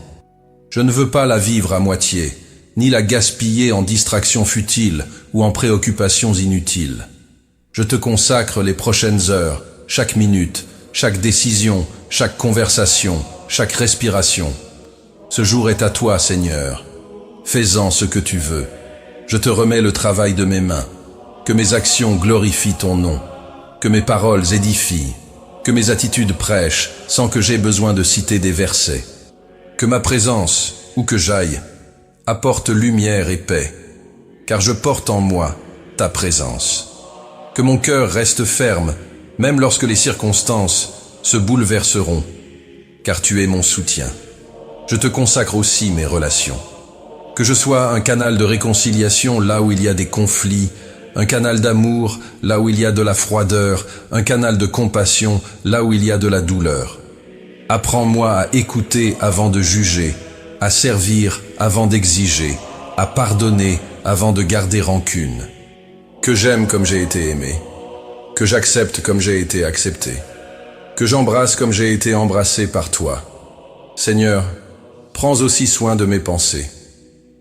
Speaker 1: Je ne veux pas la vivre à moitié, ni la gaspiller en distractions futiles ou en préoccupations inutiles. Je te consacre les prochaines heures, chaque minute, chaque décision, chaque conversation, chaque respiration. Ce jour est à toi, Seigneur. Fais-en ce que tu veux. Je te remets le travail de mes mains. Que mes actions glorifient ton nom. Que mes paroles édifient. Que mes attitudes prêchent sans que j'aie besoin de citer des versets. Que ma présence, où que j'aille, apporte lumière et paix, car je porte en moi ta présence. Que mon cœur reste ferme, même lorsque les circonstances se bouleverseront, car tu es mon soutien. Je te consacre aussi mes relations. Que je sois un canal de réconciliation là où il y a des conflits, un canal d'amour là où il y a de la froideur, un canal de compassion là où il y a de la douleur. Apprends-moi à écouter avant de juger, à servir avant d'exiger, à pardonner avant de garder rancune. Que j'aime comme j'ai été aimé, que j'accepte comme j'ai été accepté, que j'embrasse comme j'ai été embrassé par toi. Seigneur, prends aussi soin de mes pensées,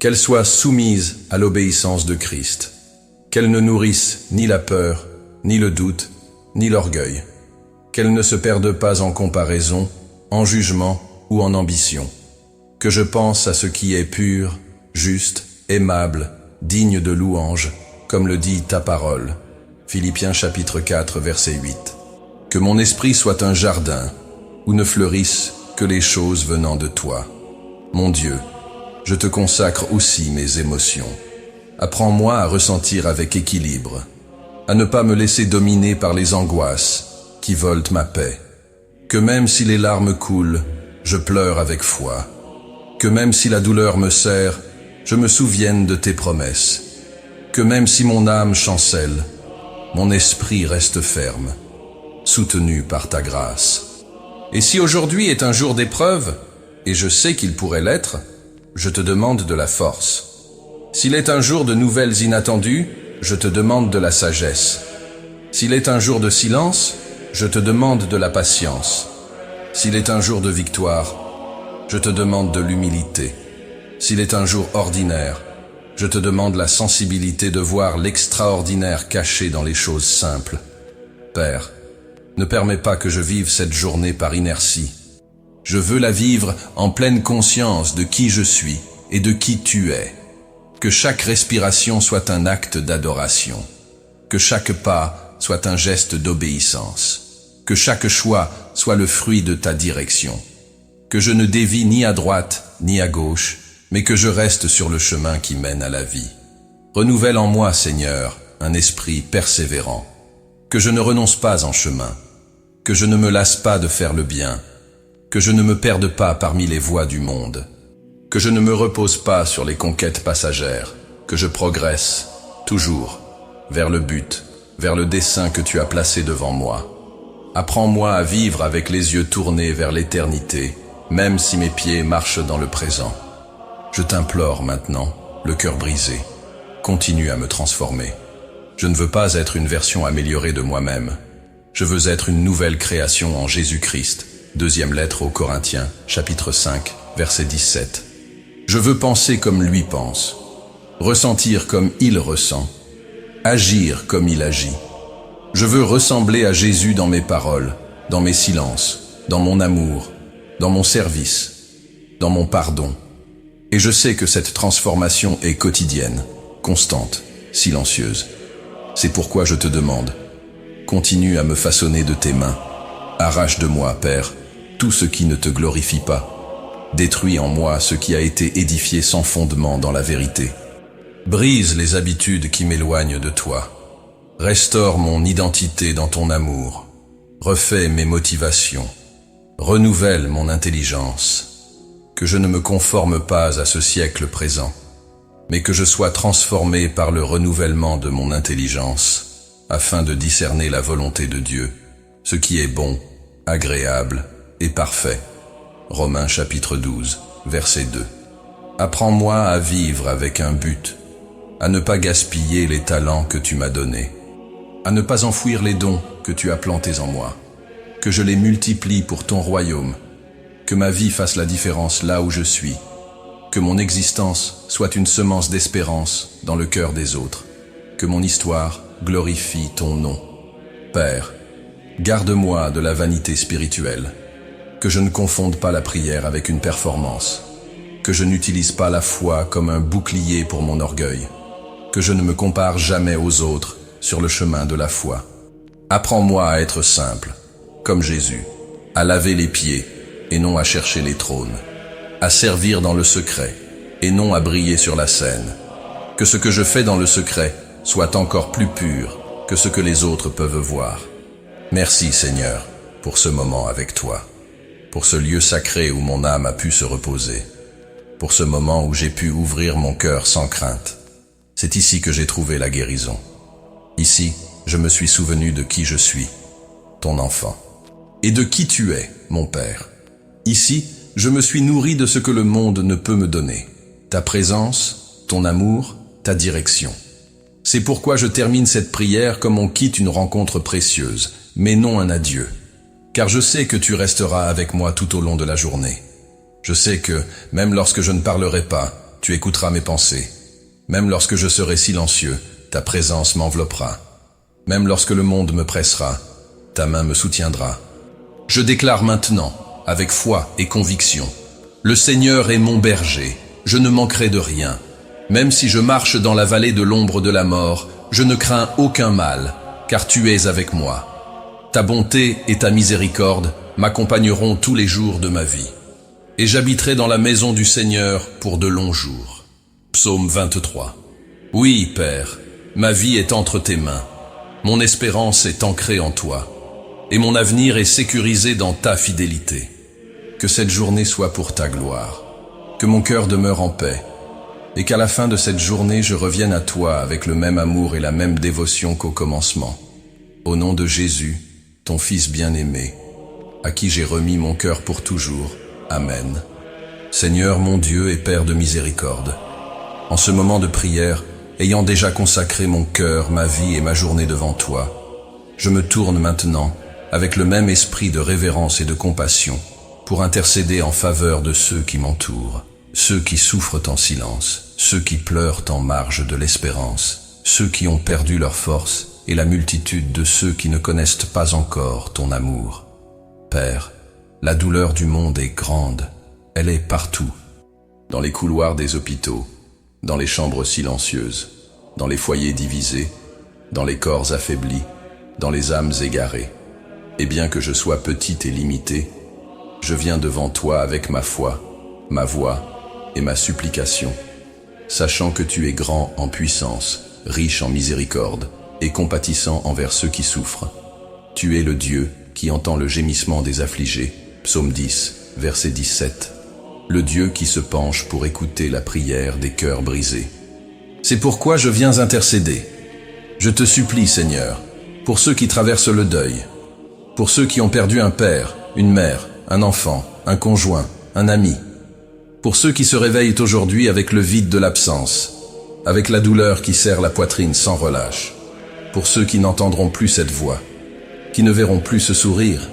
Speaker 1: qu'elles soient soumises à l'obéissance de Christ, qu'elles ne nourrissent ni la peur, ni le doute, ni l'orgueil, qu'elles ne se perdent pas en comparaison, en jugement ou en ambition. Que je pense à ce qui est pur, juste, aimable, digne de louange, comme le dit ta parole. Philippiens chapitre 4, verset 8. Que mon esprit soit un jardin, où ne fleurissent que les choses venant de toi. Mon Dieu, je te consacre aussi mes émotions. Apprends-moi à ressentir avec équilibre, à ne pas me laisser dominer par les angoisses qui volent ma paix. Que même si les larmes coulent, je pleure avec foi. Que même si la douleur me serre, je me souvienne de tes promesses. Que même si mon âme chancelle, mon esprit reste ferme, soutenu par ta grâce. Et si aujourd'hui est un jour d'épreuve, et je sais qu'il pourrait l'être, je te demande de la force. S'il est un jour de nouvelles inattendues, je te demande de la sagesse. S'il est un jour de silence, je te demande de la patience. S'il est un jour de victoire, je te demande de l'humilité. S'il est un jour ordinaire, je te demande la sensibilité de voir l'extraordinaire caché dans les choses simples. Père, ne permets pas que je vive cette journée par inertie. Je veux la vivre en pleine conscience de qui je suis et de qui tu es. Que chaque respiration soit un acte d'adoration. Que chaque pas soit un geste d'obéissance. Que chaque choix soit le fruit de ta direction. Que je ne dévie ni à droite ni à gauche, mais que je reste sur le chemin qui mène à la vie. Renouvelle en moi, Seigneur, un esprit persévérant. Que je ne renonce pas en chemin. Que je ne me lasse pas de faire le bien. Que je ne me perde pas parmi les voies du monde. Que je ne me repose pas sur les conquêtes passagères. Que je progresse, toujours, vers le but, vers le dessein que tu as placé devant moi. Apprends-moi à vivre avec les yeux tournés vers l'éternité, même si mes pieds marchent dans le présent. Je t'implore maintenant, le cœur brisé, continue à me transformer. Je ne veux pas être une version améliorée de moi-même. Je veux être une nouvelle création en Jésus-Christ. Deuxième lettre aux Corinthiens, chapitre 5, verset 17. Je veux penser comme lui pense, ressentir comme il ressent, agir comme il agit. Je veux ressembler à Jésus dans mes paroles, dans mes silences, dans mon amour, dans mon service, dans mon pardon. Et je sais que cette transformation est quotidienne, constante, silencieuse. C'est pourquoi je te demande, continue à me façonner de tes mains. Arrache de moi, Père, tout ce qui ne te glorifie pas. Détruis en moi ce qui a été édifié sans fondement dans la vérité. Brise les habitudes qui m'éloignent de toi. Restaure mon identité dans ton amour. Refais mes motivations. Renouvelle mon intelligence. Que je ne me conforme pas à ce siècle présent, mais que je sois transformé par le renouvellement de mon intelligence, afin de discerner la volonté de Dieu, ce qui est bon, agréable et parfait. Romains chapitre 12, verset 2. Apprends-moi à vivre avec un but, à ne pas gaspiller les talents que tu m'as donnés, à ne pas enfouir les dons que tu as plantés en moi, que je les multiplie pour ton royaume, que ma vie fasse la différence là où je suis, que mon existence soit une semence d'espérance dans le cœur des autres, que mon histoire glorifie ton nom. Père, garde-moi de la vanité spirituelle, que je ne confonde pas la prière avec une performance, que je n'utilise pas la foi comme un bouclier pour mon orgueil, que je ne me compare jamais aux autres sur le chemin de la foi. Apprends-moi à être simple, comme Jésus, à laver les pieds et non à chercher les trônes, à servir dans le secret et non à briller sur la scène. Que ce que je fais dans le secret soit encore plus pur que ce que les autres peuvent voir. Merci Seigneur pour ce moment avec toi, pour ce lieu sacré où mon âme a pu se reposer, pour ce moment où j'ai pu ouvrir mon cœur sans crainte. C'est ici que j'ai trouvé la guérison. Ici, je me suis souvenu de qui je suis, ton enfant, et de qui tu es, mon Père. Ici, je me suis nourri de ce que le monde ne peut me donner, ta présence, ton amour, ta direction. C'est pourquoi je termine cette prière comme on quitte une rencontre précieuse, mais non un adieu. Car je sais que tu resteras avec moi tout au long de la journée. Je sais que, même lorsque je ne parlerai pas, tu écouteras mes pensées. Même lorsque je serai silencieux, ta présence m'enveloppera. Même lorsque le monde me pressera, ta main me soutiendra. Je déclare maintenant, avec foi et conviction, le Seigneur est mon berger, je ne manquerai de rien. Même si je marche dans la vallée de l'ombre de la mort, je ne crains aucun mal, car tu es avec moi. Ta bonté et ta miséricorde m'accompagneront tous les jours de ma vie. Et j'habiterai dans la maison du Seigneur pour de longs jours. Psaume 23. Oui, Père, ma vie est entre tes mains. Mon espérance est ancrée en toi. Et mon avenir est sécurisé dans ta fidélité. Que cette journée soit pour ta gloire. Que mon cœur demeure en paix. Et qu'à la fin de cette journée, je revienne à toi avec le même amour et la même dévotion qu'au commencement. Au nom de Jésus, ton Fils bien-aimé, à qui j'ai remis mon cœur pour toujours. Amen. Seigneur mon Dieu et Père de miséricorde, en ce moment de prière, ayant déjà consacré mon cœur, ma vie et ma journée devant toi, je me tourne maintenant, avec le même esprit de révérence et de compassion, pour intercéder en faveur de ceux qui m'entourent, ceux qui souffrent en silence, ceux qui pleurent en marge de l'espérance, ceux qui ont perdu leur force et la multitude de ceux qui ne connaissent pas encore ton amour. Père, La douleur du monde est grande, elle est partout. Dans les couloirs des hôpitaux, dans les chambres silencieuses, dans les foyers divisés, dans les corps affaiblis, dans les âmes égarées. Et bien que je sois petite et limitée, je viens devant toi avec ma foi, ma voix et ma supplication, sachant que tu es grand en puissance, riche en miséricorde et compatissant envers ceux qui souffrent. Tu es le Dieu qui entend le gémissement des affligés, psaume 10, verset 17. Le Dieu qui se penche pour écouter la prière des cœurs brisés. C'est pourquoi je viens intercéder. Je te supplie, Seigneur, pour ceux qui traversent le deuil, pour ceux qui ont perdu un père, une mère, un enfant, un conjoint, un ami, pour ceux qui se réveillent aujourd'hui avec le vide de l'absence, avec la douleur qui serre la poitrine sans relâche, pour ceux qui n'entendront plus cette voix, qui ne verront plus ce sourire,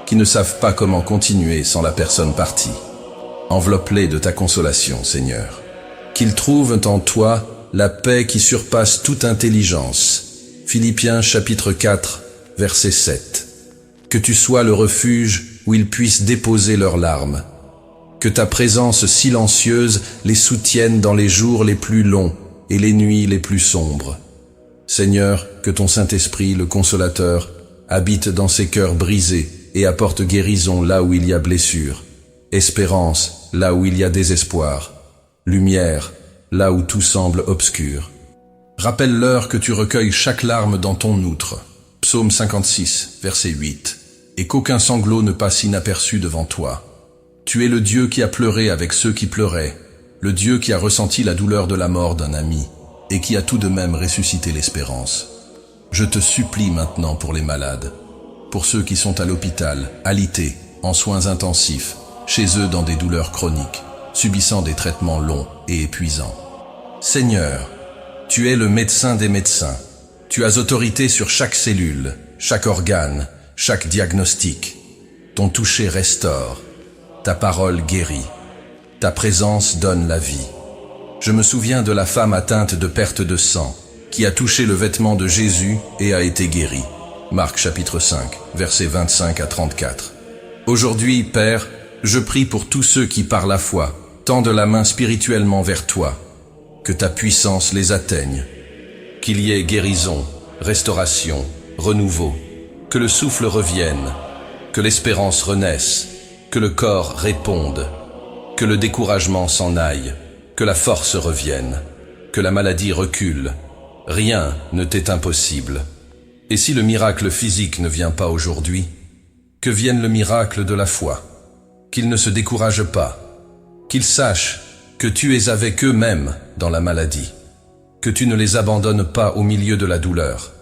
Speaker 1: qui ne savent pas comment continuer sans la personne partie. Enveloppe-les de ta consolation, Seigneur. Qu'ils trouvent en toi la paix qui surpasse toute intelligence. Philippiens chapitre 4, verset 7. Que tu sois le refuge où ils puissent déposer leurs larmes. Que ta présence silencieuse les soutienne dans les jours les plus longs et les nuits les plus sombres. Seigneur, que ton Saint-Esprit, le Consolateur, habite dans ces cœurs brisés et apporte guérison là où il y a blessure, espérance là où il y a désespoir, lumière là où tout semble obscur. Rappelle-leur que tu recueilles chaque larme dans ton outre, psaume 56, verset 8, et qu'aucun sanglot ne passe inaperçu devant toi. Tu es le Dieu qui a pleuré avec ceux qui pleuraient, le Dieu qui a ressenti la douleur de la mort d'un ami, et qui a tout de même ressuscité l'espérance. Je te supplie maintenant pour les malades, pour ceux qui sont à l'hôpital, alités, en soins intensifs, chez eux dans des douleurs chroniques, subissant des traitements longs et épuisants. Seigneur, tu es le médecin des médecins. Tu as autorité sur chaque cellule, chaque organe, chaque diagnostic. Ton toucher restaure, ta parole guérit, ta présence donne la vie. Je me souviens de la femme atteinte de perte de sang, qui a touché le vêtement de Jésus et a été guérie. Marc chapitre 5, versets 25 à 34. Aujourd'hui, Père, je prie pour tous ceux qui, par la foi, tendent la main spirituellement vers toi, que ta puissance les atteigne, qu'il y ait guérison, restauration, renouveau, que le souffle revienne, que l'espérance renaisse, que le corps réponde, que le découragement s'en aille, que la force revienne, que la maladie recule. Rien ne t'est impossible. Et si le miracle physique ne vient pas aujourd'hui, que vienne le miracle de la foi, qu'ils ne se découragent pas, qu'ils sachent que tu es avec eux même dans la maladie, que tu ne les abandonnes pas au milieu de la douleur,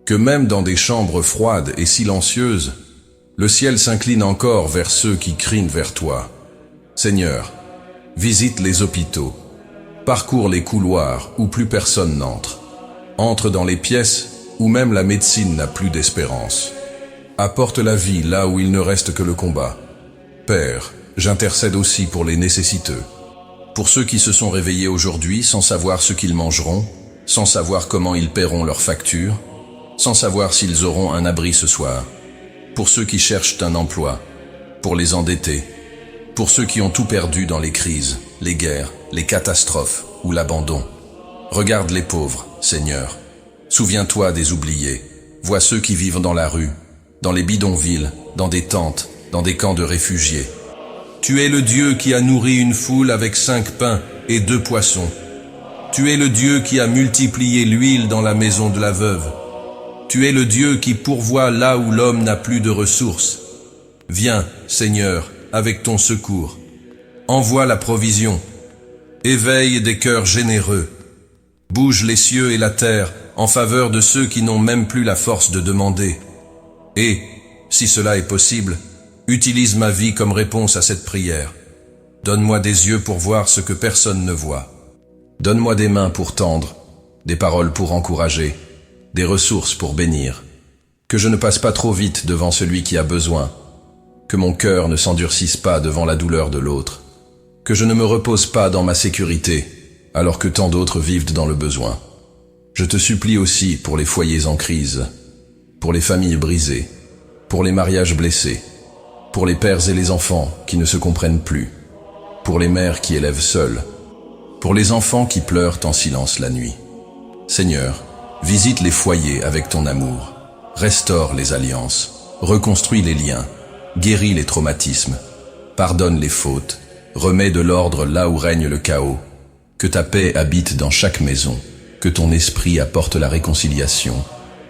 Speaker 1: que même dans des chambres froides et silencieuses, le ciel s'incline encore vers ceux qui crient vers toi. Seigneur, visite les hôpitaux, parcours les couloirs où plus personne n'entre, entre dans les pièces où même la médecine n'a plus d'espérance. Apporte la vie là où il ne reste que le combat. Père, j'intercède aussi pour les nécessiteux, pour ceux qui se sont réveillés aujourd'hui sans savoir ce qu'ils mangeront, sans savoir comment ils paieront leurs factures, sans savoir s'ils auront un abri ce soir, pour ceux qui cherchent un emploi, pour les endettés, pour ceux qui ont tout perdu dans les crises, les guerres, les catastrophes ou l'abandon. Regarde les pauvres, Seigneur. Souviens-toi des oubliés. Vois ceux qui vivent dans la rue, dans les bidonvilles, dans des tentes, dans des camps de réfugiés. Tu es le Dieu qui a nourri une foule avec 5 pains et 2 poissons. Tu es le Dieu qui a multiplié l'huile dans la maison de la veuve. Tu es le Dieu qui pourvoit là où l'homme n'a plus de ressources. Viens, Seigneur, avec ton secours. Envoie la provision. Éveille des cœurs généreux. Bouge les cieux et la terre en faveur de ceux qui n'ont même plus la force de demander. Et, si cela est possible, utilise ma vie comme réponse à cette prière. Donne-moi des yeux pour voir ce que personne ne voit. Donne-moi des mains pour tendre, des paroles pour encourager, des ressources pour bénir. Que je ne passe pas trop vite devant celui qui a besoin. Que mon cœur ne s'endurcisse pas devant la douleur de l'autre. Que je ne me repose pas dans ma sécurité, alors que tant d'autres vivent dans le besoin. Je te supplie aussi pour les foyers en crise, pour les familles brisées, pour les mariages blessés, pour les pères et les enfants qui ne se comprennent plus, pour les mères qui élèvent seules, pour les enfants qui pleurent en silence la nuit. Seigneur, visite les foyers avec ton amour, restaure les alliances, reconstruis les liens, guéris les traumatismes, pardonne les fautes, remets de l'ordre là où règne le chaos, que ta paix habite dans chaque maison, que ton esprit apporte la réconciliation,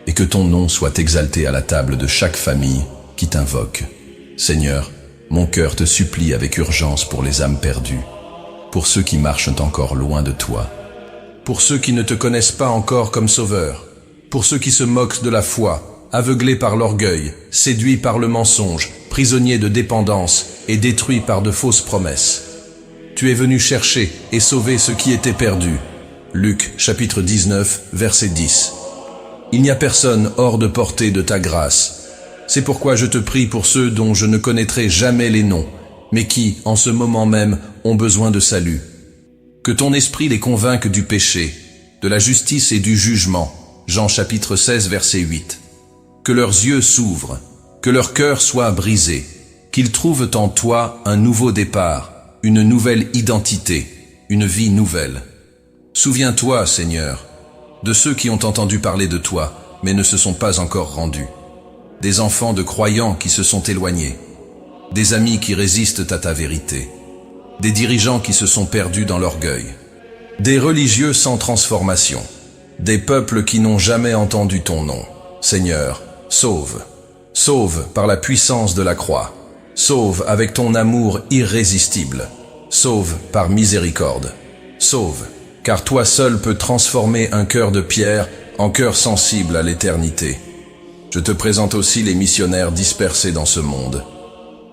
Speaker 1: et que ton nom soit exalté à la table de chaque famille qui t'invoque. Seigneur, mon cœur te supplie avec urgence pour les âmes perdues, pour ceux qui marchent encore loin de toi, pour ceux qui ne te connaissent pas encore comme sauveur, pour ceux qui se moquent de la foi, aveuglés par l'orgueil, séduits par le mensonge, prisonniers de dépendance et détruits par de fausses promesses. Tu es venu chercher et sauver ceux qui étaient perdus. Luc, chapitre 19, verset 10. Il n'y a personne hors de portée de ta grâce. C'est pourquoi je te prie pour ceux dont je ne connaîtrai jamais les noms, mais qui, en ce moment même, ont besoin de salut. Que ton esprit les convainque du péché, de la justice et du jugement. Jean chapitre 16, verset 8. Que leurs yeux s'ouvrent, que leur cœur soit brisé, qu'ils trouvent en toi un nouveau départ, une nouvelle identité, une vie nouvelle. Souviens-toi, Seigneur, de ceux qui ont entendu parler de toi, mais ne se sont pas encore rendus. Des enfants de croyants qui se sont éloignés, des amis qui résistent à ta vérité, des dirigeants qui se sont perdus dans l'orgueil, des religieux sans transformation, des peuples qui n'ont jamais entendu ton nom. Seigneur, sauve. Sauve par la puissance de la croix. Sauve avec ton amour irrésistible. Sauve par miséricorde. Sauve, car toi seul peux transformer un cœur de pierre en cœur sensible à l'éternité. Je te présente aussi les missionnaires dispersés dans ce monde,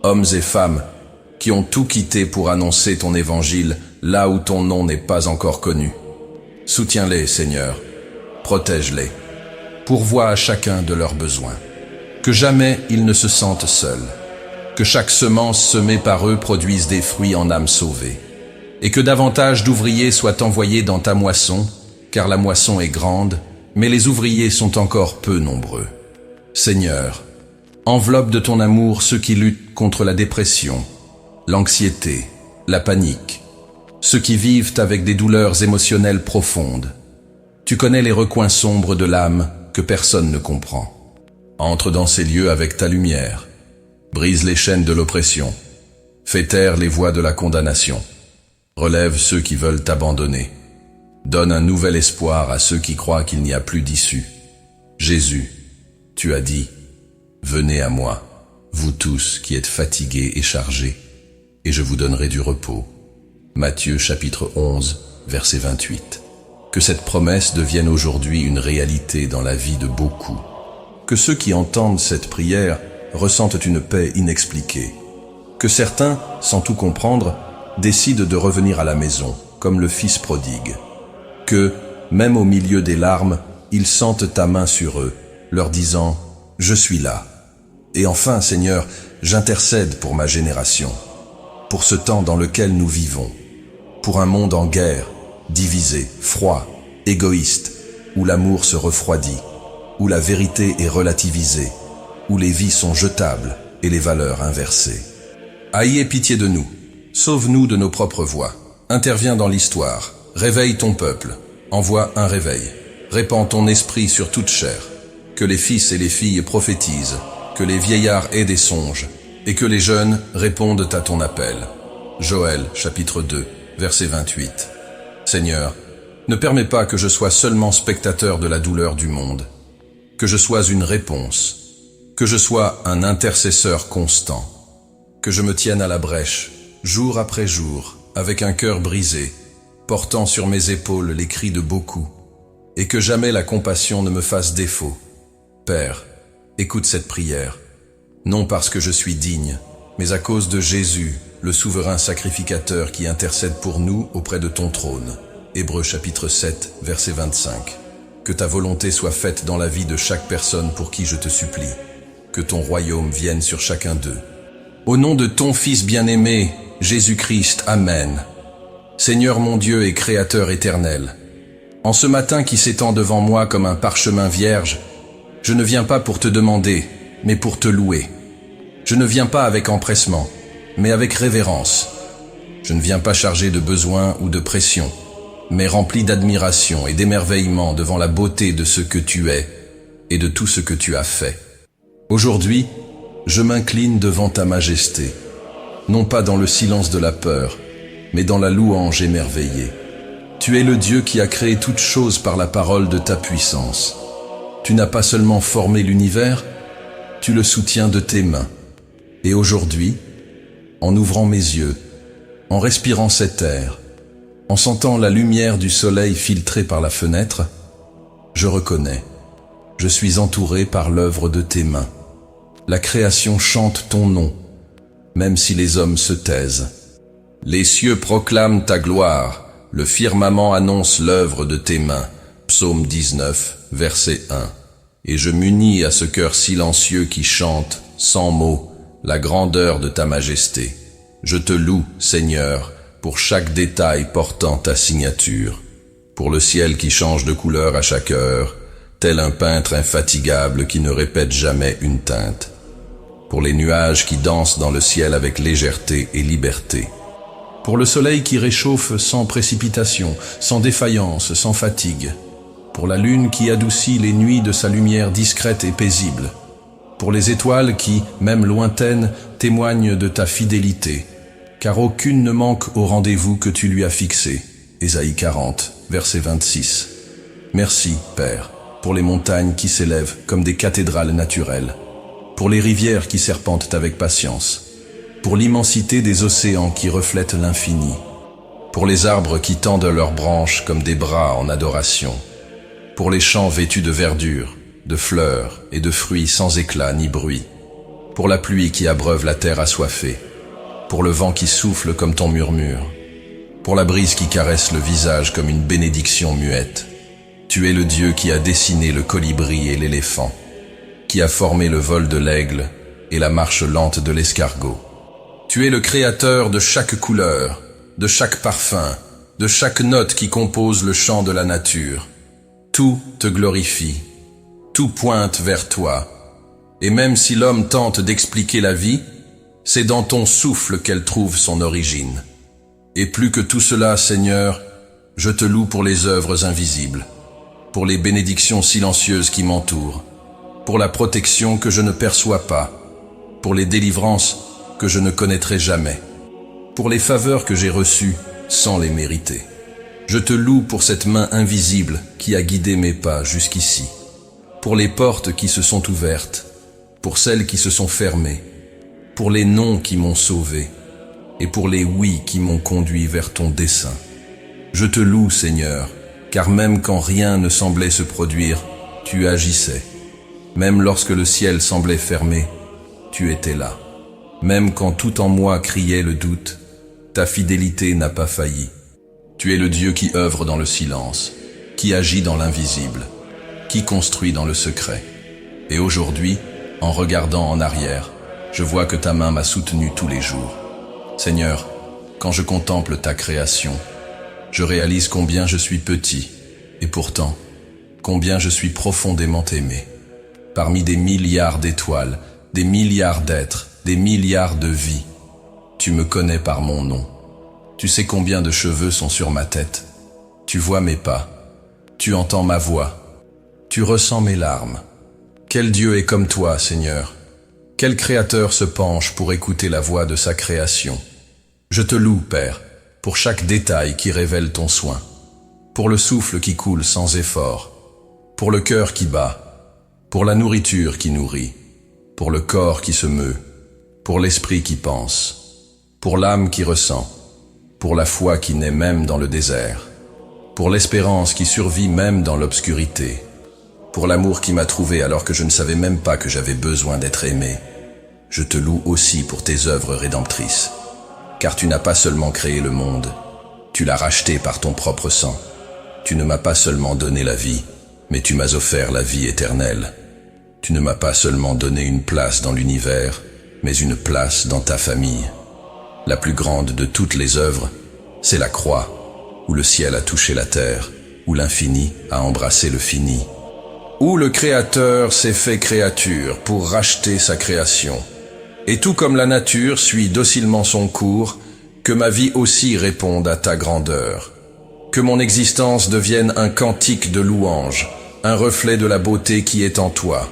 Speaker 1: hommes et femmes qui ont tout quitté pour annoncer ton évangile là où ton nom n'est pas encore connu. Soutiens-les, Seigneur, protège-les, pourvois à chacun de leurs besoins. Que jamais ils ne se sentent seuls, que chaque semence semée par eux produise des fruits en âmes sauvées, et que davantage d'ouvriers soient envoyés dans ta moisson, car la moisson est grande, mais les ouvriers sont encore peu nombreux. Seigneur, enveloppe de ton amour ceux qui luttent contre la dépression, l'anxiété, la panique, ceux qui vivent avec des douleurs émotionnelles profondes. Tu connais les recoins sombres de l'âme que personne ne comprend. Entre dans ces lieux avec ta lumière, brise les chaînes de l'oppression, fais taire les voix de la condamnation, relève ceux qui veulent t'abandonner, donne un nouvel espoir à ceux qui croient qu'il n'y a plus d'issue. Jésus, tu as dit, venez à moi, vous tous qui êtes fatigués et chargés, et je vous donnerai du repos. Matthieu chapitre 11, verset 28. Que cette promesse devienne aujourd'hui une réalité dans la vie de beaucoup. Que ceux qui entendent cette prière ressentent une paix inexpliquée. Que certains, sans tout comprendre, décident de revenir à la maison, comme le fils prodigue. Que, même au milieu des larmes, ils sentent ta main sur eux, leur disant « Je suis là ». Et enfin, Seigneur, j'intercède pour ma génération, pour ce temps dans lequel nous vivons, pour un monde en guerre, divisé, froid, égoïste, où l'amour se refroidit, où la vérité est relativisée, où les vies sont jetables et les valeurs inversées. Ayez pitié de nous, sauve-nous de nos propres voies, interviens dans l'histoire, réveille ton peuple, envoie un réveil, répands ton esprit sur toute chair, que les fils et les filles prophétisent, que les vieillards aient des songes, et que les jeunes répondent à ton appel. Joël, chapitre 2, verset 28. Seigneur, ne permets pas que je sois seulement spectateur de la douleur du monde, que je sois une réponse, que je sois un intercesseur constant, que je me tienne à la brèche, jour après jour, avec un cœur brisé, portant sur mes épaules les cris de beaucoup, et que jamais la compassion ne me fasse défaut. Père, écoute cette prière, non parce que je suis digne, mais à cause de Jésus, le souverain sacrificateur qui intercède pour nous auprès de ton trône. Hébreux chapitre 7, verset 25. Que ta volonté soit faite dans la vie de chaque personne pour qui je te supplie. Que ton royaume vienne sur chacun d'eux. Au nom de ton Fils bien-aimé, Jésus-Christ, Amen. Seigneur mon Dieu et Créateur éternel, en ce matin qui s'étend devant moi comme un parchemin vierge, je ne viens pas pour te demander, mais pour te louer. Je ne viens pas avec empressement, mais avec révérence. Je ne viens pas chargé de besoin ou de pression, mais rempli d'admiration et d'émerveillement devant la beauté de ce que tu es et de tout ce que tu as fait. Aujourd'hui, je m'incline devant ta majesté, non pas dans le silence de la peur, mais dans la louange émerveillée. Tu es le Dieu qui a créé toutes choses par la parole de ta puissance. Tu n'as pas seulement formé l'univers, tu le soutiens de tes mains. Et aujourd'hui, en ouvrant mes yeux, en respirant cet air, en sentant la lumière du soleil filtrée par la fenêtre, je reconnais, je suis entouré par l'œuvre de tes mains. La création chante ton nom, même si les hommes se taisent. Les cieux proclament ta gloire, le firmament annonce l'œuvre de tes mains. Psaume 19, verset 1. Et je m'unis à ce cœur silencieux qui chante, sans mots, la grandeur de ta majesté. Je te loue, Seigneur, pour chaque détail portant ta signature, pour le ciel qui change de couleur à chaque heure, tel un peintre infatigable qui ne répète jamais une teinte, pour les nuages qui dansent dans le ciel avec légèreté et liberté, pour le soleil qui réchauffe sans précipitation, sans défaillance, sans fatigue, pour la lune qui adoucit les nuits de sa lumière discrète et paisible, pour les étoiles qui, même lointaines, témoignent de ta fidélité, car aucune ne manque au rendez-vous que tu lui as fixé. Ésaïe 40, verset 26. Merci, Père, pour les montagnes qui s'élèvent comme des cathédrales naturelles, pour les rivières qui serpentent avec patience, pour l'immensité des océans qui reflètent l'infini, pour les arbres qui tendent leurs branches comme des bras en adoration, pour les champs vêtus de verdure, de fleurs et de fruits sans éclat ni bruit, pour la pluie qui abreuve la terre assoiffée, pour le vent qui souffle comme ton murmure, pour la brise qui caresse le visage comme une bénédiction muette. Tu es le Dieu qui a dessiné le colibri et l'éléphant, qui a formé le vol de l'aigle et la marche lente de l'escargot. Tu es le créateur de chaque couleur, de chaque parfum, de chaque note qui compose le chant de la nature. Tout te glorifie, tout pointe vers toi. Et même si l'homme tente d'expliquer la vie, c'est dans ton souffle qu'elle trouve son origine. Et plus que tout cela, Seigneur, je te loue pour les œuvres invisibles, pour les bénédictions silencieuses qui m'entourent, pour la protection que je ne perçois pas, pour les délivrances que je ne connaîtrai jamais, pour les faveurs que j'ai reçues sans les mériter. Je te loue pour cette main invisible qui a guidé mes pas jusqu'ici, pour les portes qui se sont ouvertes, pour celles qui se sont fermées, pour les non qui m'ont sauvé, et pour les oui qui m'ont conduit vers ton dessein. Je te loue, Seigneur, car même quand rien ne semblait se produire, tu agissais. Même lorsque le ciel semblait fermé, tu étais là. Même quand tout en moi criait le doute, ta fidélité n'a pas failli. Tu es le Dieu qui œuvre dans le silence, qui agit dans l'invisible, qui construit dans le secret. Et aujourd'hui, en regardant en arrière, je vois que ta main m'a soutenu tous les jours. Seigneur, quand je contemple ta création, je réalise combien je suis petit, et pourtant, combien je suis profondément aimé. Parmi des milliards d'étoiles, des milliards d'êtres, des milliards de vies, tu me connais par mon nom. Tu sais combien de cheveux sont sur ma tête. Tu vois mes pas. Tu entends ma voix. Tu ressens mes larmes. Quel Dieu est comme toi, Seigneur? Quel créateur se penche pour écouter la voix de sa création? Je te loue, Père, pour chaque détail qui révèle ton soin, pour le souffle qui coule sans effort, pour le cœur qui bat, pour la nourriture qui nourrit, pour le corps qui se meut, pour l'esprit qui pense, pour l'âme qui ressent, pour la foi qui naît même dans le désert, pour l'espérance qui survit même dans l'obscurité, pour l'amour qui m'a trouvé alors que je ne savais même pas que j'avais besoin d'être aimé. Je te loue aussi pour tes œuvres rédemptrices, car tu n'as pas seulement créé le monde, tu l'as racheté par ton propre sang. Tu ne m'as pas seulement donné la vie, mais tu m'as offert la vie éternelle. Tu ne m'as pas seulement donné une place dans l'univers, mais une place dans ta famille. La plus grande de toutes les œuvres, c'est la croix, où le ciel a touché la terre, où l'infini a embrassé le fini, où le Créateur s'est fait créature pour racheter sa création, Et tout comme la nature suit docilement son cours, que ma vie aussi réponde à ta grandeur. Que mon existence devienne un cantique de louange, un reflet de la beauté qui est en toi.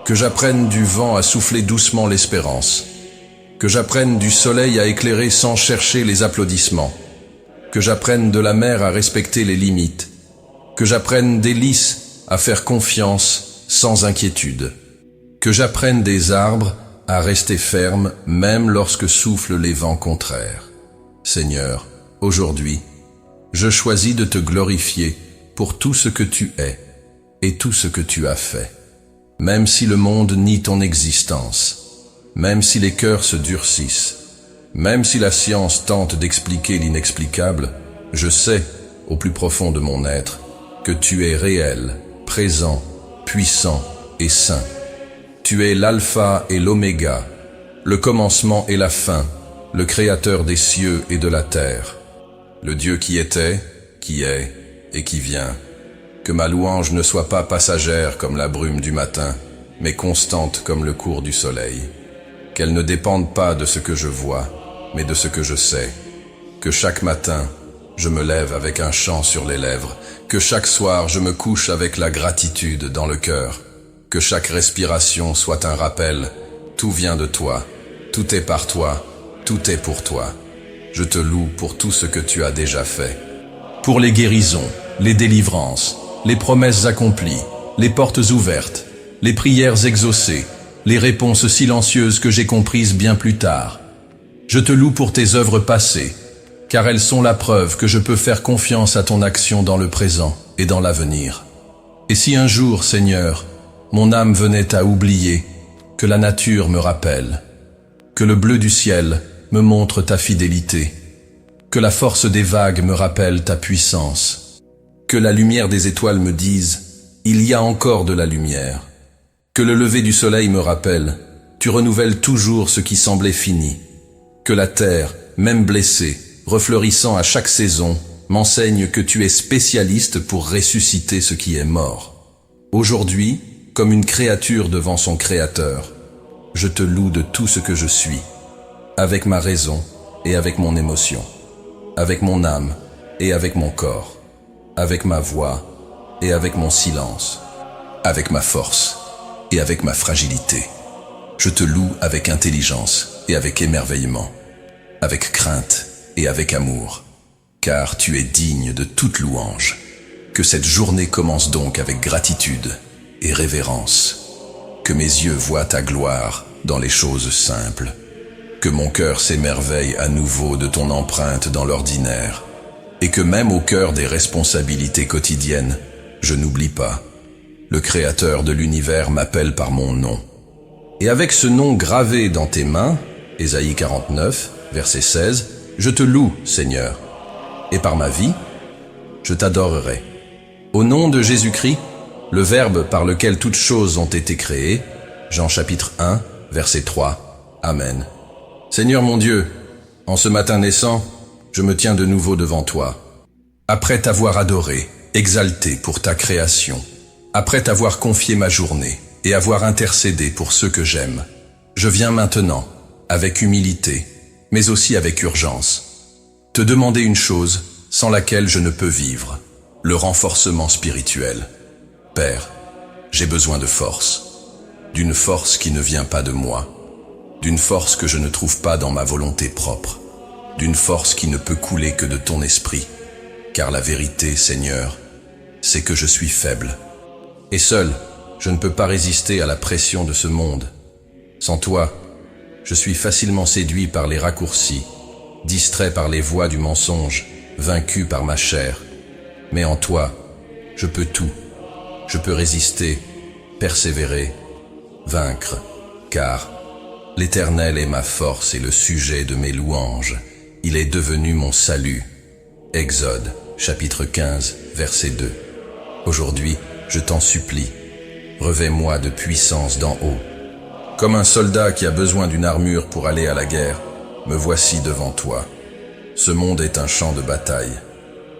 Speaker 1: Que j'apprenne du vent à souffler doucement l'espérance. Que j'apprenne du soleil à éclairer sans chercher les applaudissements. Que j'apprenne de la mer à respecter les limites. Que j'apprenne des lys à faire confiance sans inquiétude. Que j'apprenne des arbres à rester fermes même lorsque soufflent les vents contraires. Seigneur, aujourd'hui, je choisis de te glorifier pour tout ce que tu es et tout ce que tu as fait. Même si le monde nie ton existence, même si les cœurs se durcissent, même si la science tente d'expliquer l'inexplicable, je sais, au plus profond de mon être, que tu es réel, présent, puissant et saint. Tu es l'alpha et l'oméga, le commencement et la fin, le créateur des cieux et de la terre, le Dieu qui était, qui est et qui vient. Que ma louange ne soit pas passagère comme la brume du matin, mais constante comme le cours du soleil. Qu'elle ne dépende pas de ce que je vois, mais de ce que je sais. Que chaque matin, je me lève avec un chant sur les lèvres, que chaque soir je me couche avec la gratitude dans le cœur, que chaque respiration soit un rappel, tout vient de toi, tout est par toi, tout est pour toi. Je te loue pour tout ce que tu as déjà fait. Pour les guérisons, les délivrances, les promesses accomplies, les portes ouvertes, les prières exaucées, les réponses silencieuses que j'ai comprises bien plus tard. Je te loue pour tes œuvres passées, car elles sont la preuve que je peux faire confiance à ton action dans le présent et dans l'avenir. Et si un jour, Seigneur, mon âme venait à oublier, que la nature me rappelle, que le bleu du ciel me montre ta fidélité, que la force des vagues me rappelle ta puissance, que la lumière des étoiles me dise « Il y a encore de la lumière », que le lever du soleil me rappelle « Tu renouvelles toujours ce qui semblait fini », que la terre, même blessée, refleurissant à chaque saison, m'enseigne que tu es spécialiste pour ressusciter ce qui est mort. Aujourd'hui, comme une créature devant son Créateur, je te loue de tout ce que je suis, avec ma raison et avec mon émotion, avec mon âme et avec mon corps, avec ma voix et avec mon silence, avec ma force et avec ma fragilité. Je te loue avec intelligence et avec émerveillement, avec crainte et avec amour, car tu es digne de toute louange. Que cette journée commence donc avec gratitude et révérence. Que mes yeux voient ta gloire dans les choses simples. Que mon cœur s'émerveille à nouveau de ton empreinte dans l'ordinaire. Et que même au cœur des responsabilités quotidiennes, je n'oublie pas. Le Créateur de l'univers m'appelle par mon nom. Et avec ce nom gravé dans tes mains, Ésaïe 49, verset 16, je te loue, Seigneur. Et par ma vie, je t'adorerai. Au nom de Jésus-Christ, le Verbe par lequel toutes choses ont été créées, Jean chapitre 1, verset 3, Amen. Seigneur mon Dieu, en ce matin naissant, je me tiens de nouveau devant toi. Après t'avoir adoré, exalté pour ta création, après t'avoir confié ma journée et avoir intercédé pour ceux que j'aime, je viens maintenant, avec humilité, mais aussi avec urgence, te demander une chose sans laquelle je ne peux vivre, le renforcement spirituel. Père, j'ai besoin de force, d'une force qui ne vient pas de moi, d'une force que je ne trouve pas dans ma volonté propre, d'une force qui ne peut couler que de ton esprit, car la vérité, Seigneur, c'est que je suis faible. Et seul, je ne peux pas résister à la pression de ce monde. Sans toi, je suis facilement séduit par les raccourcis, distrait par les voies du mensonge, vaincu par ma chair. Mais en toi, je peux tout. Je peux résister, persévérer, vaincre, car l'Éternel est ma force et le sujet de mes louanges. Il est devenu mon salut. Exode, chapitre 15, verset 2. Aujourd'hui, je t'en supplie, revêt-moi de puissance d'en haut. Comme un soldat qui a besoin d'une armure pour aller à la guerre, me voici devant toi. Ce monde est un champ de bataille.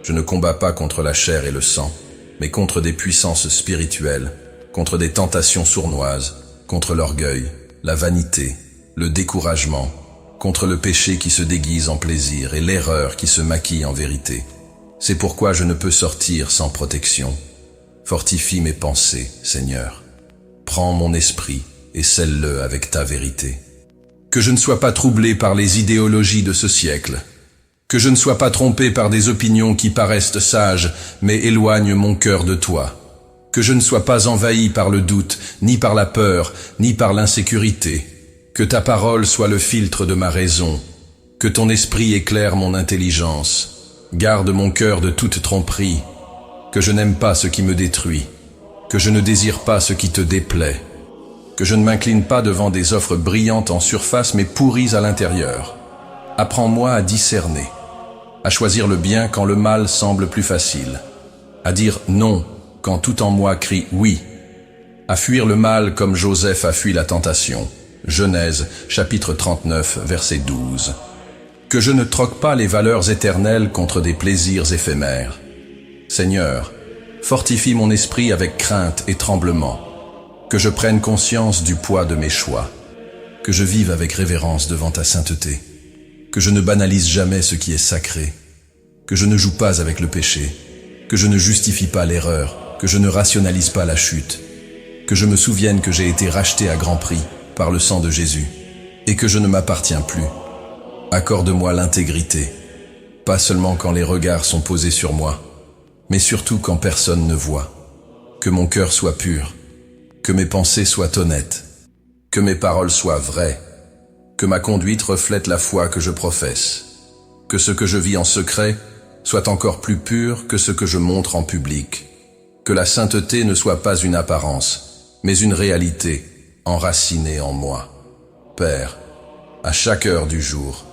Speaker 1: Je ne combats pas contre la chair et le sang, mais contre des puissances spirituelles, contre des tentations sournoises, contre l'orgueil, la vanité, le découragement, contre le péché qui se déguise en plaisir et l'erreur qui se maquille en vérité. C'est pourquoi je ne peux sortir sans protection. Fortifie mes pensées, Seigneur. Prends mon esprit et scelle-le avec ta vérité. Que je ne sois pas troublé par les idéologies de ce siècle. Que je ne sois pas trompé par des opinions qui paraissent sages, mais éloignent mon cœur de toi. Que je ne sois pas envahi par le doute, ni par la peur, ni par l'insécurité. Que ta parole soit le filtre de ma raison. Que ton esprit éclaire mon intelligence. Garde mon cœur de toute tromperie. Que je n'aime pas ce qui me détruit. Que je ne désire pas ce qui te déplaît. Que je ne m'incline pas devant des offres brillantes en surface, mais pourries à l'intérieur. Apprends-moi à discerner. À choisir le bien quand le mal semble plus facile, à dire non quand tout en moi crie oui, à fuir le mal comme Joseph a fui la tentation. Genèse, chapitre 39, verset 12. Que je ne troque pas les valeurs éternelles contre des plaisirs éphémères. Seigneur, fortifie mon esprit avec crainte et tremblement. Que je prenne conscience du poids de mes choix. Que je vive avec révérence devant ta sainteté. Que je ne banalise jamais ce qui est sacré, que je ne joue pas avec le péché, que je ne justifie pas l'erreur, que je ne rationalise pas la chute, que je me souvienne que j'ai été racheté à grand prix par le sang de Jésus, et que je ne m'appartiens plus. Accorde-moi l'intégrité, pas seulement quand les regards sont posés sur moi, mais surtout quand personne ne voit. Que mon cœur soit pur, que mes pensées soient honnêtes, que mes paroles soient vraies, que ma conduite reflète la foi que je professe, que ce que je vis en secret soit encore plus pur que ce que je montre en public, que la sainteté ne soit pas une apparence, mais une réalité enracinée en moi. Père, à chaque heure du jour,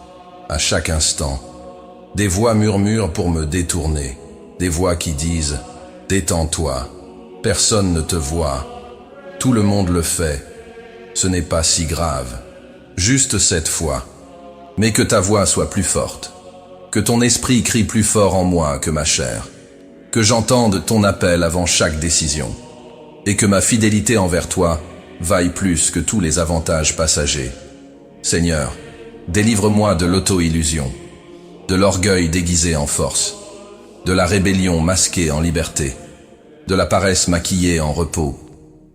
Speaker 1: à chaque instant, des voix murmurent pour me détourner, des voix qui disent « Détends-toi, personne ne te voit, tout le monde le fait, ce n'est pas si grave. » Juste cette fois, mais que ta voix soit plus forte, que ton esprit crie plus fort en moi que ma chair, que j'entende ton appel avant chaque décision, et que ma fidélité envers toi vaille plus que tous les avantages passagers. Seigneur, délivre-moi de l'auto-illusion, de l'orgueil déguisé en force, de la rébellion masquée en liberté, de la paresse maquillée en repos,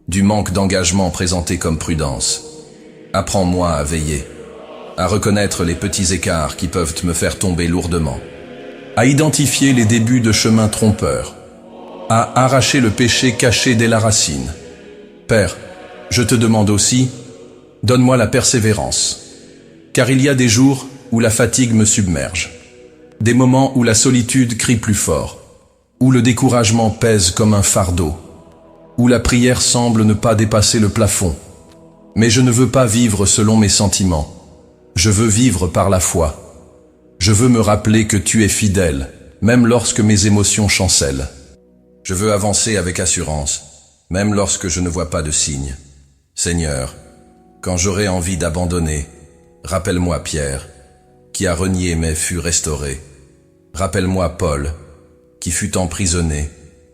Speaker 1: du manque d'engagement présenté comme prudence. Apprends-moi à veiller, à reconnaître les petits écarts qui peuvent me faire tomber lourdement, à identifier les débuts de chemins trompeurs, à arracher le péché caché dès la racine. Père, je te demande aussi, donne-moi la persévérance, car il y a des jours où la fatigue me submerge, des moments où la solitude crie plus fort, où le découragement pèse comme un fardeau, où la prière semble ne pas dépasser le plafond. Mais je ne veux pas vivre selon mes sentiments. Je veux vivre par la foi. Je veux me rappeler que tu es fidèle, même lorsque mes émotions chancellent. Je veux avancer avec assurance, même lorsque je ne vois pas de signes. Seigneur, quand j'aurai envie d'abandonner, rappelle-moi Pierre, qui a renié mais fut restauré. Rappelle-moi Paul, qui fut emprisonné,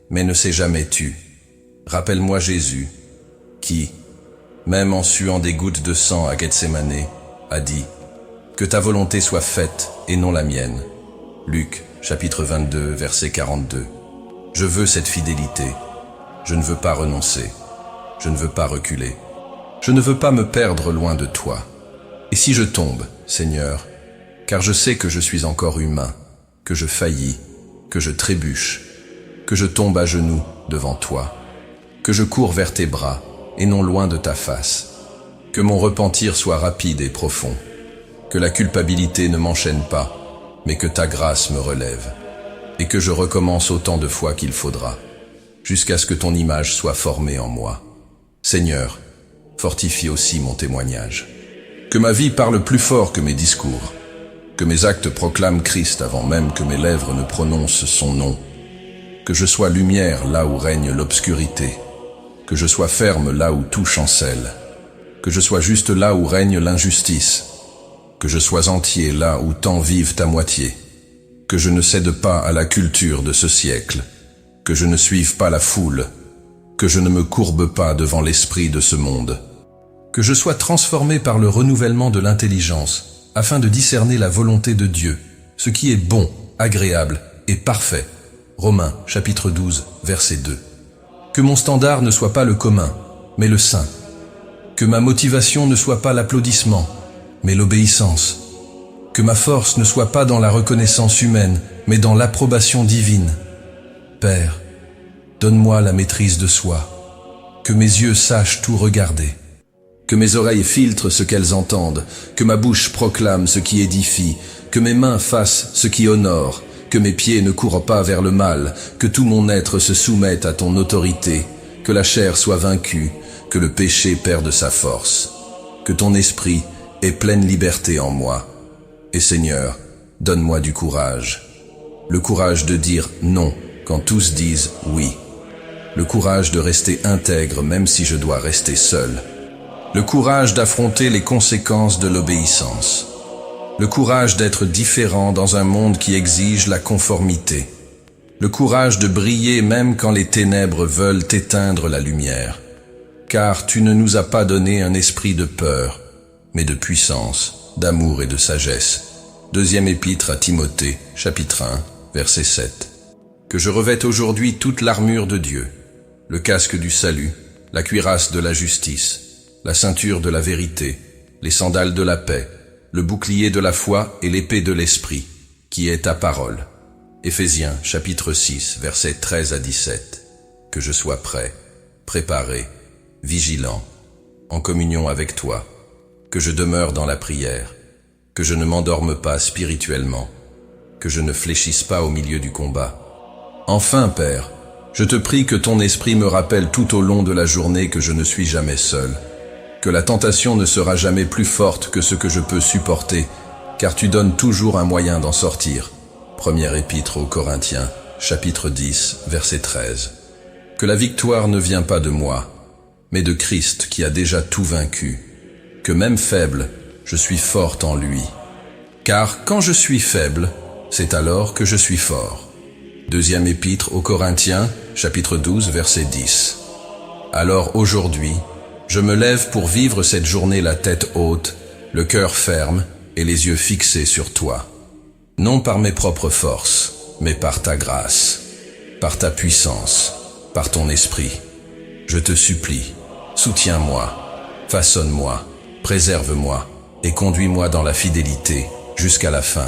Speaker 1: mais ne s'est jamais tu. Rappelle-moi Jésus, qui, même en suant des gouttes de sang à Gethsémané, a dit « Que ta volonté soit faite et non la mienne ». Luc, chapitre 22, verset 42. Je veux cette fidélité. Je ne veux pas renoncer. Je ne veux pas reculer. Je ne veux pas me perdre loin de toi. Et si je tombe, Seigneur, car je sais que je suis encore humain, que je faillis, que je trébuche, que je tombe à genoux devant toi, que je cours vers tes bras et non loin de ta face, que mon repentir soit rapide et profond, que la culpabilité ne m'enchaîne pas, mais que ta grâce me relève, et que je recommence autant de fois qu'il faudra, jusqu'à ce que ton image soit formée en moi. Seigneur, fortifie aussi mon témoignage. Que ma vie parle plus fort que mes discours, que mes actes proclament Christ avant même que mes lèvres ne prononcent son nom, que je sois lumière là où règne l'obscurité, que je sois ferme là où tout chancelle, que je sois juste là où règne l'injustice, que je sois entier là où tant vivent à moitié, que je ne cède pas à la culture de ce siècle, que je ne suive pas la foule, que je ne me courbe pas devant l'esprit de ce monde, Que je sois transformé par le renouvellement de l'intelligence, afin de discerner la volonté de Dieu, ce qui est bon, agréable et parfait. Romains, chapitre 12, verset 2. Que mon standard ne soit pas le commun, mais le saint. Que ma motivation ne soit pas l'applaudissement, mais l'obéissance. Que ma force ne soit pas dans la reconnaissance humaine, mais dans l'approbation divine. Père, donne-moi la maîtrise de soi. Que mes yeux sachent tout regarder. Que mes oreilles filtrent ce qu'elles entendent. Que ma bouche proclame ce qui édifie. Que mes mains fassent ce qui honore. Que mes pieds ne courent pas vers le mal. Que tout mon être se soumette à ton autorité. Que la chair soit vaincue. Que le péché perde sa force. Que ton esprit ait pleine liberté en moi. Et Seigneur, donne-moi du courage. Le courage de dire non quand tous disent oui. Le courage de rester intègre même si je dois rester seul. Le courage d'affronter les conséquences de l'obéissance. Le courage d'être différent dans un monde qui exige la conformité. Le courage de briller même quand les ténèbres veulent éteindre la lumière. Car tu ne nous as pas donné un esprit de peur, mais de puissance, d'amour et de sagesse. Deuxième épître à Timothée, chapitre 1, verset 7. Que je revête aujourd'hui toute l'armure de Dieu, le casque du salut, la cuirasse de la justice, la ceinture de la vérité, les sandales de la paix, le bouclier de la foi et l'épée de l'esprit, qui est ta parole. Éphésiens, chapitre 6, versets 13 à 17. Que je sois prêt, préparé, vigilant, en communion avec toi, que je demeure dans la prière, que je ne m'endorme pas spirituellement, que je ne fléchisse pas au milieu du combat. Enfin, Père, je te prie que ton esprit me rappelle tout au long de la journée que je ne suis jamais seul, que la tentation ne sera jamais plus forte que ce que je peux supporter, car tu donnes toujours un moyen d'en sortir. Première épître aux Corinthiens, chapitre 10, verset 13. Que la victoire ne vient pas de moi, mais de Christ qui a déjà tout vaincu, que même faible, je suis forte en lui. Car quand je suis faible, c'est alors que je suis fort. Deuxième épître aux Corinthiens, chapitre 12, verset 10. Alors aujourd'hui, je me lève pour vivre cette journée la tête haute, le cœur ferme et les yeux fixés sur toi. Non par mes propres forces, mais par ta grâce, par ta puissance, par ton esprit. Je te supplie, soutiens-moi, façonne-moi, préserve-moi et conduis-moi dans la fidélité jusqu'à la fin.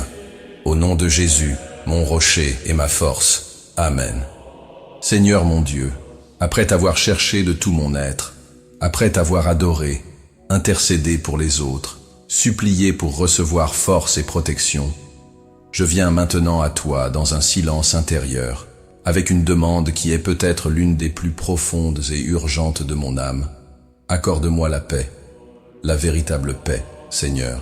Speaker 1: Au nom de Jésus, mon rocher et ma force. Amen. Seigneur mon Dieu, après t'avoir cherché de tout mon être, après t'avoir adoré, intercédé pour les autres, supplié pour recevoir force et protection, je viens maintenant à toi dans un silence intérieur, avec une demande qui est peut-être l'une des plus profondes et urgentes de mon âme. Accorde-moi la paix, la véritable paix, Seigneur.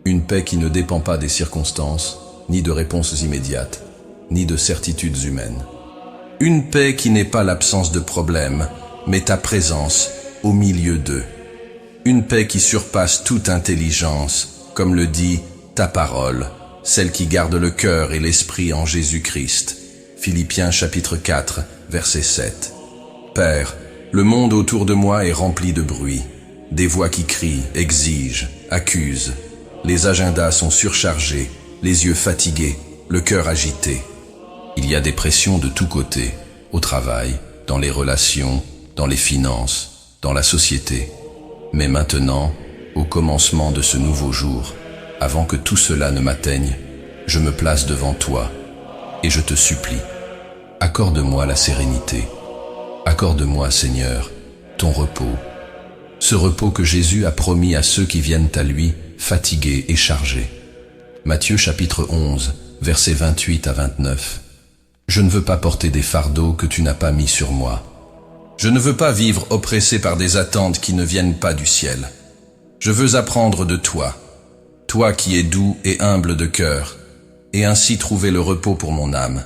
Speaker 1: Une paix qui ne dépend pas des circonstances, ni de réponses immédiates, ni de certitudes humaines. Une paix qui n'est pas l'absence de problèmes, mais ta présence au milieu d'eux. Une paix qui surpasse toute intelligence, comme le dit ta parole, celle qui garde le cœur et l'esprit en Jésus-Christ. Philippiens chapitre 4, verset 7. Père, le monde autour de moi est rempli de bruit. Des voix qui crient, exigent, accusent. Les agendas sont surchargés, les yeux fatigués, le cœur agité. Il y a des pressions de tous côtés, au travail, dans les relations, dans les finances, dans la société. Mais maintenant, au commencement de ce nouveau jour, avant que tout cela ne m'atteigne, je me place devant toi et je te supplie, accorde-moi la sérénité. Accorde-moi, Seigneur, ton repos, ce repos que Jésus a promis à ceux qui viennent à lui, fatigués et chargés. Matthieu chapitre 11, versets 28 à 29. Je ne veux pas porter des fardeaux que tu n'as pas mis sur moi. Je ne veux pas vivre oppressé par des attentes qui ne viennent pas du ciel. Je veux apprendre de toi, toi qui es doux et humble de cœur, et ainsi trouver le repos pour mon âme.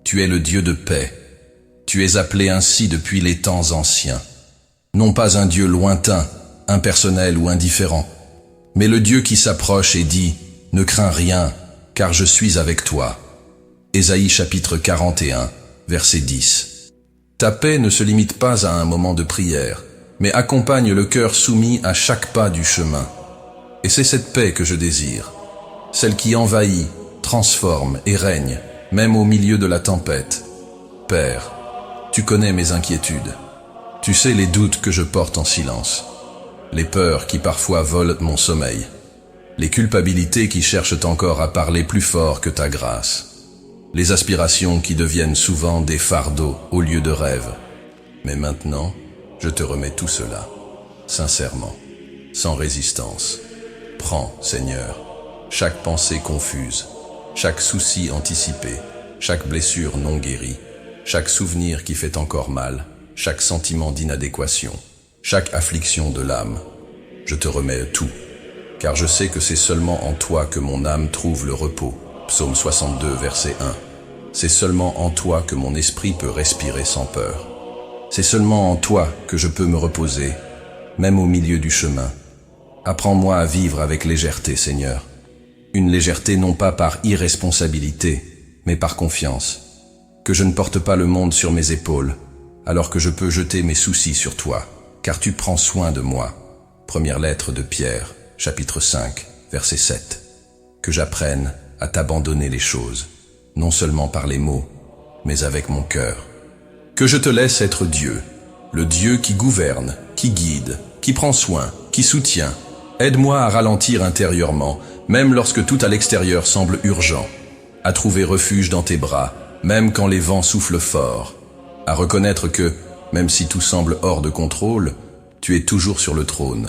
Speaker 1: Tu es le Dieu de paix. Tu es appelé ainsi depuis les temps anciens. Non pas un Dieu lointain, impersonnel ou indifférent, mais le Dieu qui s'approche et dit « Ne crains rien, car je suis avec toi ». Ésaïe chapitre 41, verset 10. Ta paix ne se limite pas à un moment de prière, mais accompagne le cœur soumis à chaque pas du chemin. Et c'est cette paix que je désire, celle qui envahit, transforme et règne, même au milieu de la tempête. Père, tu connais mes inquiétudes. Tu sais les doutes que je porte en silence, les peurs qui parfois volent mon sommeil, les culpabilités qui cherchent encore à parler plus fort que ta grâce, les aspirations qui deviennent souvent des fardeaux au lieu de rêves. Mais maintenant, je te remets tout cela, sincèrement, sans résistance. Prends, Seigneur, chaque pensée confuse, chaque souci anticipé, chaque blessure non guérie, chaque souvenir qui fait encore mal, chaque sentiment d'inadéquation, chaque affliction de l'âme. Je te remets tout, car je sais que c'est seulement en toi que mon âme trouve le repos. Psaume 62, verset 1. C'est seulement en toi que mon esprit peut respirer sans peur. C'est seulement en toi que je peux me reposer, même au milieu du chemin. Apprends-moi à vivre avec légèreté, Seigneur. Une légèreté non pas par irresponsabilité, mais par confiance. Que je ne porte pas le monde sur mes épaules, alors que je peux jeter mes soucis sur toi, car tu prends soin de moi. Première lettre de Pierre, chapitre 5, verset 7. Que j'apprenne à t'abandonner les choses, non seulement par les mots, mais avec mon cœur. Que je te laisse être Dieu, le Dieu qui gouverne, qui guide, qui prend soin, qui soutient. Aide-moi à ralentir intérieurement, même lorsque tout à l'extérieur semble urgent, à trouver refuge dans tes bras, même quand les vents soufflent fort, à reconnaître que, même si tout semble hors de contrôle, tu es toujours sur le trône,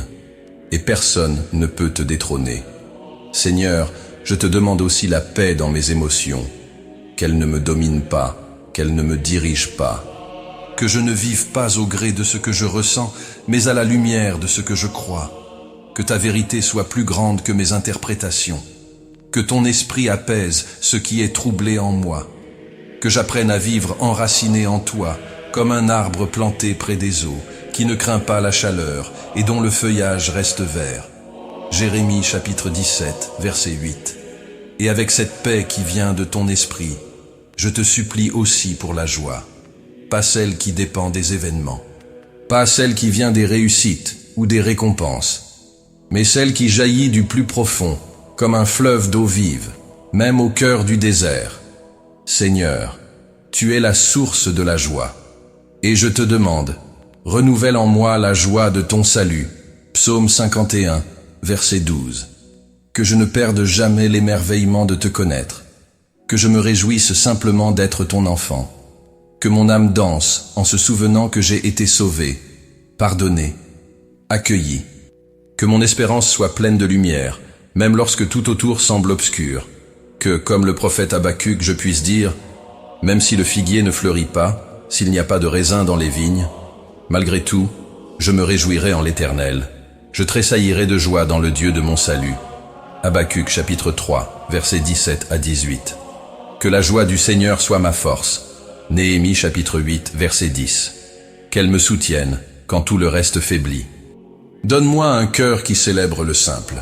Speaker 1: et personne ne peut te détrôner. Seigneur, je te demande aussi la paix dans mes émotions, qu'elles ne me dominent pas, qu'elles ne me dirigent pas, que je ne vive pas au gré de ce que je ressens, mais à la lumière de ce que je crois, que ta vérité soit plus grande que mes interprétations, que ton esprit apaise ce qui est troublé en moi, que j'apprenne à vivre enraciné en toi, comme un arbre planté près des eaux, qui ne craint pas la chaleur et dont le feuillage reste vert. Jérémie chapitre 17, verset 8. Et avec cette paix qui vient de ton esprit, je te supplie aussi pour la joie, pas celle qui dépend des événements, pas celle qui vient des réussites ou des récompenses, mais celle qui jaillit du plus profond, comme un fleuve d'eau vive, même au cœur du désert. Seigneur, tu es la source de la joie, et je te demande, renouvelle en moi la joie de ton salut. Psaume 51, verset 12. Que je ne perde jamais l'émerveillement de te connaître, que je me réjouisse simplement d'être ton enfant, que mon âme danse en se souvenant que j'ai été sauvé, pardonné, accueilli, que mon espérance soit pleine de lumière, même lorsque tout autour semble obscur, que, comme le prophète Habacuc, je puisse dire, même si le figuier ne fleurit pas, s'il n'y a pas de raisin dans les vignes, malgré tout, je me réjouirai en l'Éternel, je tressaillirai de joie dans le Dieu de mon salut. Habacuc chapitre 3, versets 17 à 18. Que la joie du Seigneur soit ma force. Néhémie chapitre 8, verset 10. Qu'elle me soutienne quand tout le reste faiblit. Donne-moi un cœur qui célèbre le simple,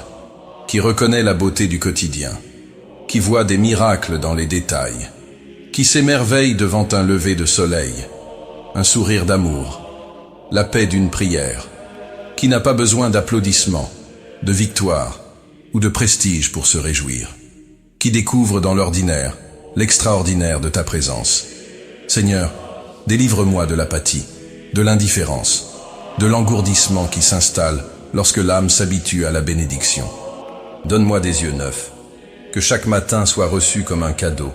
Speaker 1: qui reconnaît la beauté du quotidien, qui voit des miracles dans les détails, qui s'émerveille devant un lever de soleil, un sourire d'amour, la paix d'une prière, qui n'a pas besoin d'applaudissements, de victoire ou de prestige pour se réjouir, qui découvre dans l'ordinaire l'extraordinaire de ta présence. Seigneur, délivre-moi de l'apathie, de l'indifférence, de l'engourdissement qui s'installe lorsque l'âme s'habitue à la bénédiction. Donne-moi des yeux neufs, que chaque matin soit reçu comme un cadeau,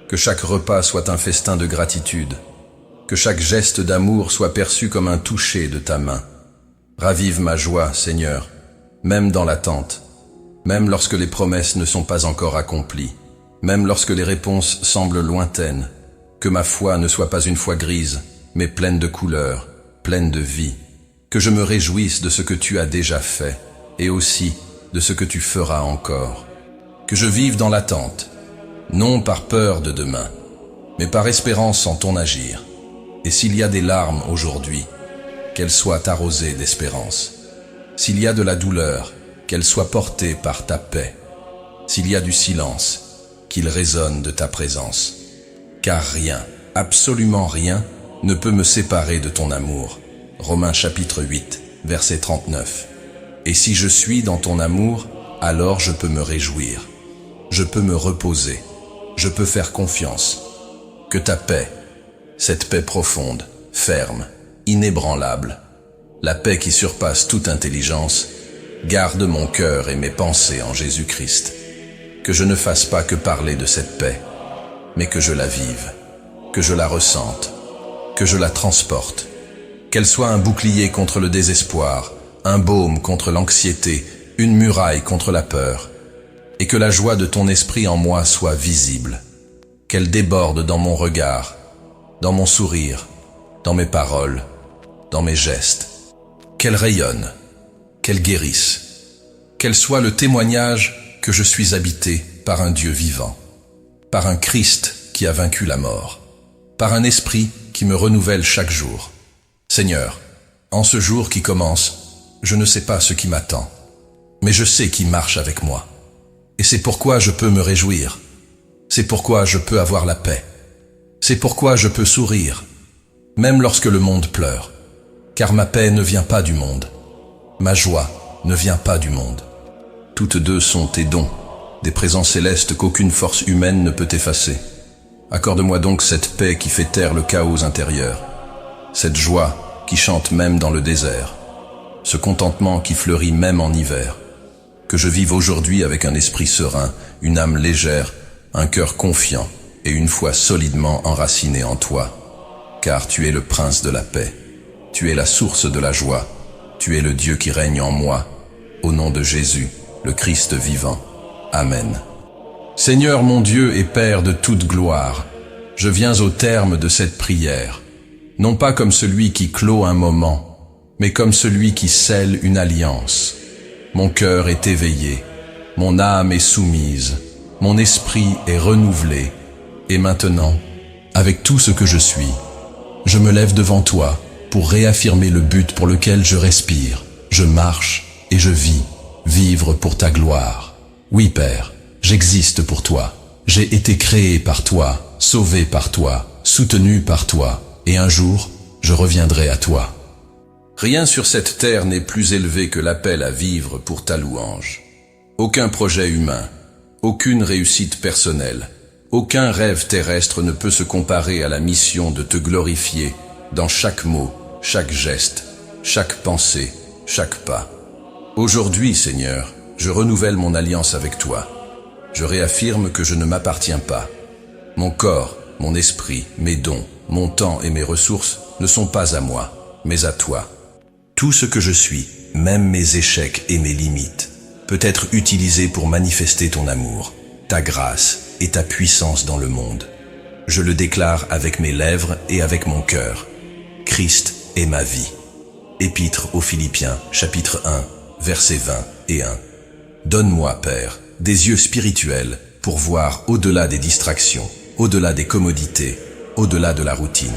Speaker 1: que chaque repas soit un festin de gratitude, que chaque geste d'amour soit perçu comme un toucher de ta main. Ravive ma joie, Seigneur, même dans l'attente, même lorsque les promesses ne sont pas encore accomplies, même lorsque les réponses semblent lointaines, que ma foi ne soit pas une foi grise, mais pleine de couleurs, pleine de vie, que je me réjouisse de ce que tu as déjà fait, et aussi de ce que tu feras encore, que je vive dans l'attente, non par peur de demain, mais par espérance en ton agir, et s'il y a des larmes aujourd'hui, qu'elles soient arrosées d'espérance, s'il y a de la douleur, qu'elle soit portée par ta paix, s'il y a du silence, qu'il résonne de ta présence, car rien, absolument rien, ne peut me séparer de ton amour. Romains chapitre 8, verset 39. Et si je suis dans ton amour, alors je peux me réjouir. Je peux me reposer. Je peux faire confiance. Que ta paix, cette paix profonde, ferme, inébranlable, la paix qui surpasse toute intelligence, garde mon cœur et mes pensées en Jésus-Christ. Que je ne fasse pas que parler de cette paix, mais que je la vive, que je la ressente, que je la transporte, qu'elle soit un bouclier contre le désespoir, un baume contre l'anxiété, une muraille contre la peur, et que la joie de ton esprit en moi soit visible, qu'elle déborde dans mon regard, dans mon sourire, dans mes paroles, dans mes gestes, qu'elle rayonne, qu'elle guérisse, qu'elle soit le témoignage que je suis habité par un Dieu vivant, par un Christ qui a vaincu la mort, par un esprit qui me renouvelle chaque jour. Seigneur, en ce jour qui commence, je ne sais pas ce qui m'attend, mais je sais qui marche avec moi. Et c'est pourquoi je peux me réjouir. C'est pourquoi je peux avoir la paix. C'est pourquoi je peux sourire, même lorsque le monde pleure. Car ma paix ne vient pas du monde. Ma joie ne vient pas du monde. Toutes deux sont tes dons, des présents célestes qu'aucune force humaine ne peut effacer. Accorde-moi donc cette paix qui fait taire le chaos intérieur, cette joie qui chante même dans le désert, ce contentement qui fleurit même en hiver. Que je vive aujourd'hui avec un esprit serein, une âme légère, un cœur confiant et une foi solidement enracinée en toi. Car tu es le prince de la paix, tu es la source de la joie, tu es le Dieu qui règne en moi. Au nom de Jésus, le Christ vivant. Amen. Seigneur mon Dieu et Père de toute gloire, je viens au terme de cette prière, non pas comme celui qui clôt un moment, mais comme celui qui scelle une alliance. Mon cœur est éveillé, mon âme est soumise, mon esprit est renouvelé, et maintenant, avec tout ce que je suis, je me lève devant toi pour réaffirmer le but pour lequel je respire, je marche et je vis, vivre pour ta gloire. Oui, Père, j'existe pour toi, j'ai été créé par toi, sauvé par toi, soutenu par toi, et un jour, je reviendrai à toi. Rien sur cette terre n'est plus élevé que l'appel à vivre pour ta louange. Aucun projet humain, aucune réussite personnelle, aucun rêve terrestre ne peut se comparer à la mission de te glorifier dans chaque mot, chaque geste, chaque pensée, chaque pas. Aujourd'hui, Seigneur, je renouvelle mon alliance avec toi. Je réaffirme que je ne m'appartiens pas. Mon corps, mon esprit, mes dons, mon temps et mes ressources ne sont pas à moi, mais à toi. Tout ce que je suis, même mes échecs et mes limites, peut être utilisé pour manifester ton amour, ta grâce et ta puissance dans le monde. Je le déclare avec mes lèvres et avec mon cœur. Christ est ma vie. Épître aux Philippiens, chapitre 1, versets 20 et 1. Donne-moi, Père, des yeux spirituels pour voir au-delà des distractions, au-delà des commodités, au-delà de la routine.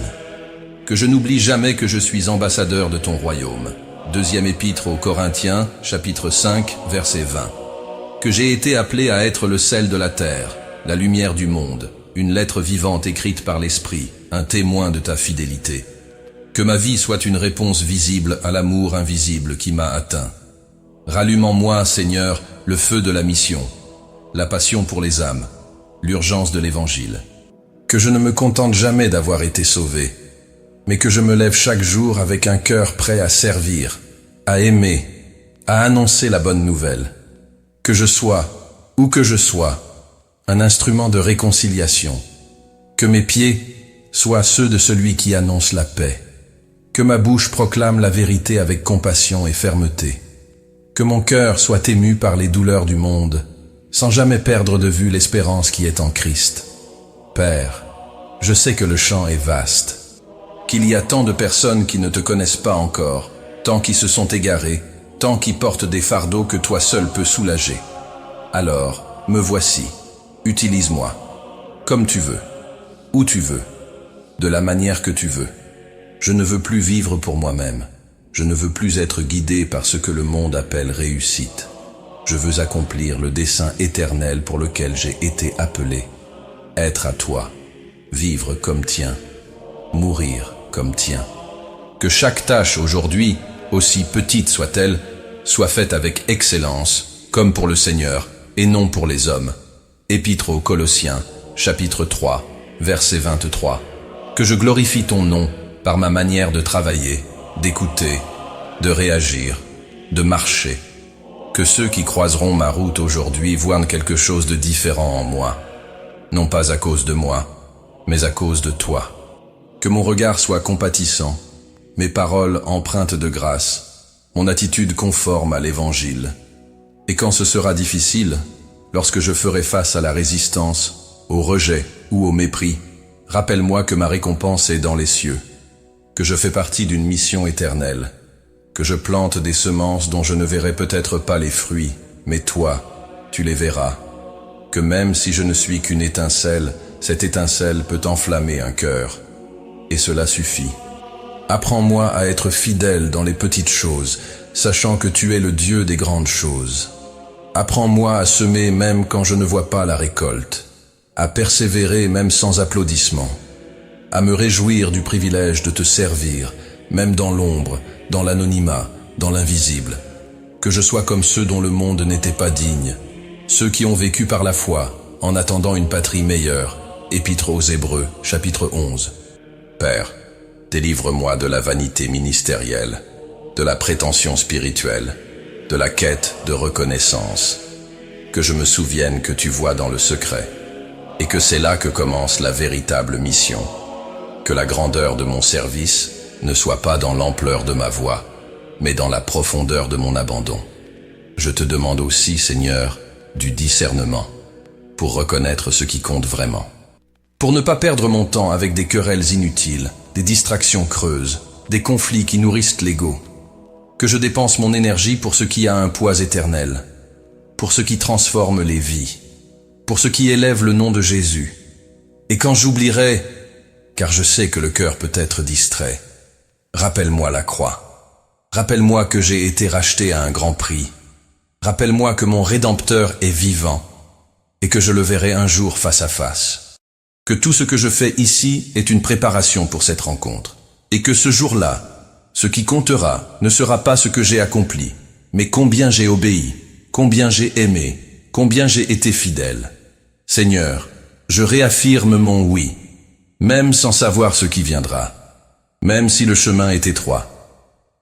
Speaker 1: Que je n'oublie jamais que je suis ambassadeur de ton royaume. Deuxième épître aux Corinthiens, chapitre 5, verset 20. Que j'ai été appelé à être le sel de la terre, la lumière du monde, une lettre vivante écrite par l'Esprit, un témoin de ta fidélité. Que ma vie soit une réponse visible à l'amour invisible qui m'a atteint. Rallume en moi, Seigneur, le feu de la mission, la passion pour les âmes, l'urgence de l'Évangile. Que je ne me contente jamais d'avoir été sauvé, mais que je me lève chaque jour avec un cœur prêt à servir, à aimer, à annoncer la bonne nouvelle. Que je sois, où que je sois, un instrument de réconciliation. Que mes pieds soient ceux de celui qui annonce la paix. Que ma bouche proclame la vérité avec compassion et fermeté. Que mon cœur soit ému par les douleurs du monde, sans jamais perdre de vue l'espérance qui est en Christ. Père, je sais que le champ est vaste, qu'il y a tant de personnes qui ne te connaissent pas encore, tant qui se sont égarées, tant qui portent des fardeaux que toi seul peux soulager. Alors, me voici, utilise-moi, comme tu veux, où tu veux, de la manière que tu veux. Je ne veux plus vivre pour moi-même, je ne veux plus être guidé par ce que le monde appelle réussite. Je veux accomplir le dessein éternel pour lequel j'ai été appelé, être à toi, vivre comme tien, mourir comme tien. Que chaque tâche aujourd'hui, aussi petite soit-elle, soit faite avec excellence, comme pour le Seigneur, et non pour les hommes. Épître aux Colossiens, chapitre 3, verset 23. Que je glorifie ton nom par ma manière de travailler, d'écouter, de réagir, de marcher. Que ceux qui croiseront ma route aujourd'hui voient quelque chose de différent en moi. Non pas à cause de moi, mais à cause de toi. Que mon regard soit compatissant, mes paroles empreintes de grâce, mon attitude conforme à l'Évangile. Et quand ce sera difficile, lorsque je ferai face à la résistance, au rejet ou au mépris, rappelle-moi que ma récompense est dans les cieux, que je fais partie d'une mission éternelle, que je plante des semences dont je ne verrai peut-être pas les fruits, mais toi, tu les verras. Que même si je ne suis qu'une étincelle, cette étincelle peut enflammer un cœur. Et cela suffit. Apprends-moi à être fidèle dans les petites choses, sachant que tu es le Dieu des grandes choses. Apprends-moi à semer même quand je ne vois pas la récolte, à persévérer même sans applaudissements, à me réjouir du privilège de te servir, même dans l'ombre, dans l'anonymat, dans l'invisible. Que je sois comme ceux dont le monde n'était pas digne, ceux qui ont vécu par la foi, en attendant une patrie meilleure. Épître aux Hébreux, chapitre 11. Père, délivre-moi de la vanité ministérielle, de la prétention spirituelle, de la quête de reconnaissance. Que je me souvienne que tu vois dans le secret, et que c'est là que commence la véritable mission. Que la grandeur de mon service ne soit pas dans l'ampleur de ma voix, mais dans la profondeur de mon abandon. Je te demande aussi, Seigneur, du discernement, pour reconnaître ce qui compte vraiment. Pour ne pas perdre mon temps avec des querelles inutiles, des distractions creuses, des conflits qui nourrissent l'ego. Que je dépense mon énergie pour ce qui a un poids éternel, pour ce qui transforme les vies, pour ce qui élève le nom de Jésus. Et quand j'oublierai, car je sais que le cœur peut être distrait, rappelle-moi la croix. Rappelle-moi que j'ai été racheté à un grand prix. Rappelle-moi que mon Rédempteur est vivant et que je le verrai un jour face à face. Que tout ce que je fais ici est une préparation pour cette rencontre. Et que ce jour-là, ce qui comptera ne sera pas ce que j'ai accompli, mais combien j'ai obéi, combien j'ai aimé, combien j'ai été fidèle. Seigneur, je réaffirme mon oui, même sans savoir ce qui viendra, même si le chemin est étroit,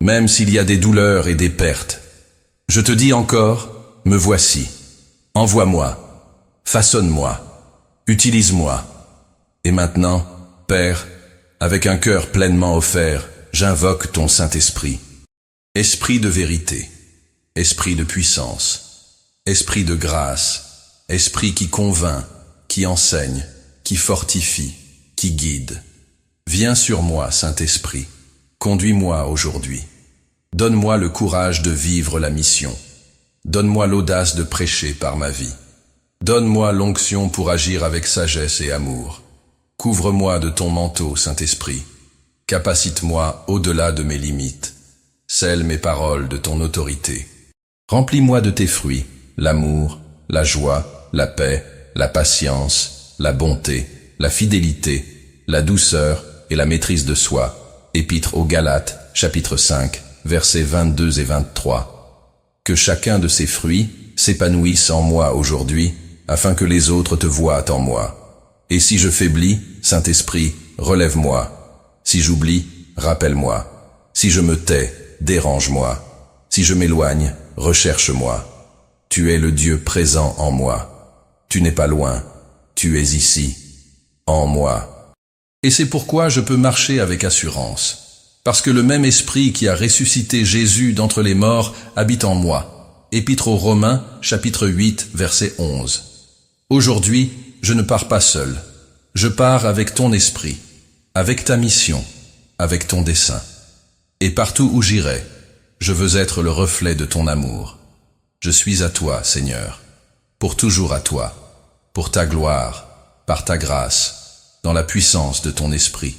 Speaker 1: même s'il y a des douleurs et des pertes. Je te dis encore, me voici. Envoie-moi, façonne-moi, utilise-moi. Et maintenant, Père, avec un cœur pleinement offert, j'invoque ton Saint-Esprit. Esprit de vérité, esprit de puissance, esprit de grâce, esprit qui convainc, qui enseigne, qui fortifie, qui guide. Viens sur moi, Saint-Esprit, conduis-moi aujourd'hui. Donne-moi le courage de vivre la mission. Donne-moi l'audace de prêcher par ma vie. Donne-moi l'onction pour agir avec sagesse et amour. Couvre-moi de ton manteau, Saint-Esprit. Capacite-moi au-delà de mes limites. Scelle mes paroles de ton autorité. Remplis-moi de tes fruits, l'amour, la joie, la paix, la patience, la bonté, la fidélité, la douceur et la maîtrise de soi. Épître aux Galates, chapitre 5, versets 22 et 23. Que chacun de ces fruits s'épanouisse en moi aujourd'hui, afin que les autres te voient en moi. Et si je faiblis, Saint-Esprit, relève-moi. Si j'oublie, rappelle-moi. Si je me tais, dérange-moi. Si je m'éloigne, recherche-moi. Tu es le Dieu présent en moi. Tu n'es pas loin, tu es ici, en moi. Et c'est pourquoi je peux marcher avec assurance. Parce que le même Esprit qui a ressuscité Jésus d'entre les morts habite en moi. Épître aux Romains, chapitre 8, verset 11. Aujourd'hui, je ne pars pas seul. Je pars avec ton esprit, avec ta mission, avec ton dessein. Et partout où j'irai, je veux être le reflet de ton amour. Je suis à toi, Seigneur, pour toujours à toi, pour ta gloire, par ta grâce, dans la puissance de ton esprit.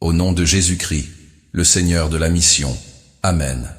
Speaker 1: Au nom de Jésus-Christ, le Seigneur de la mission. Amen.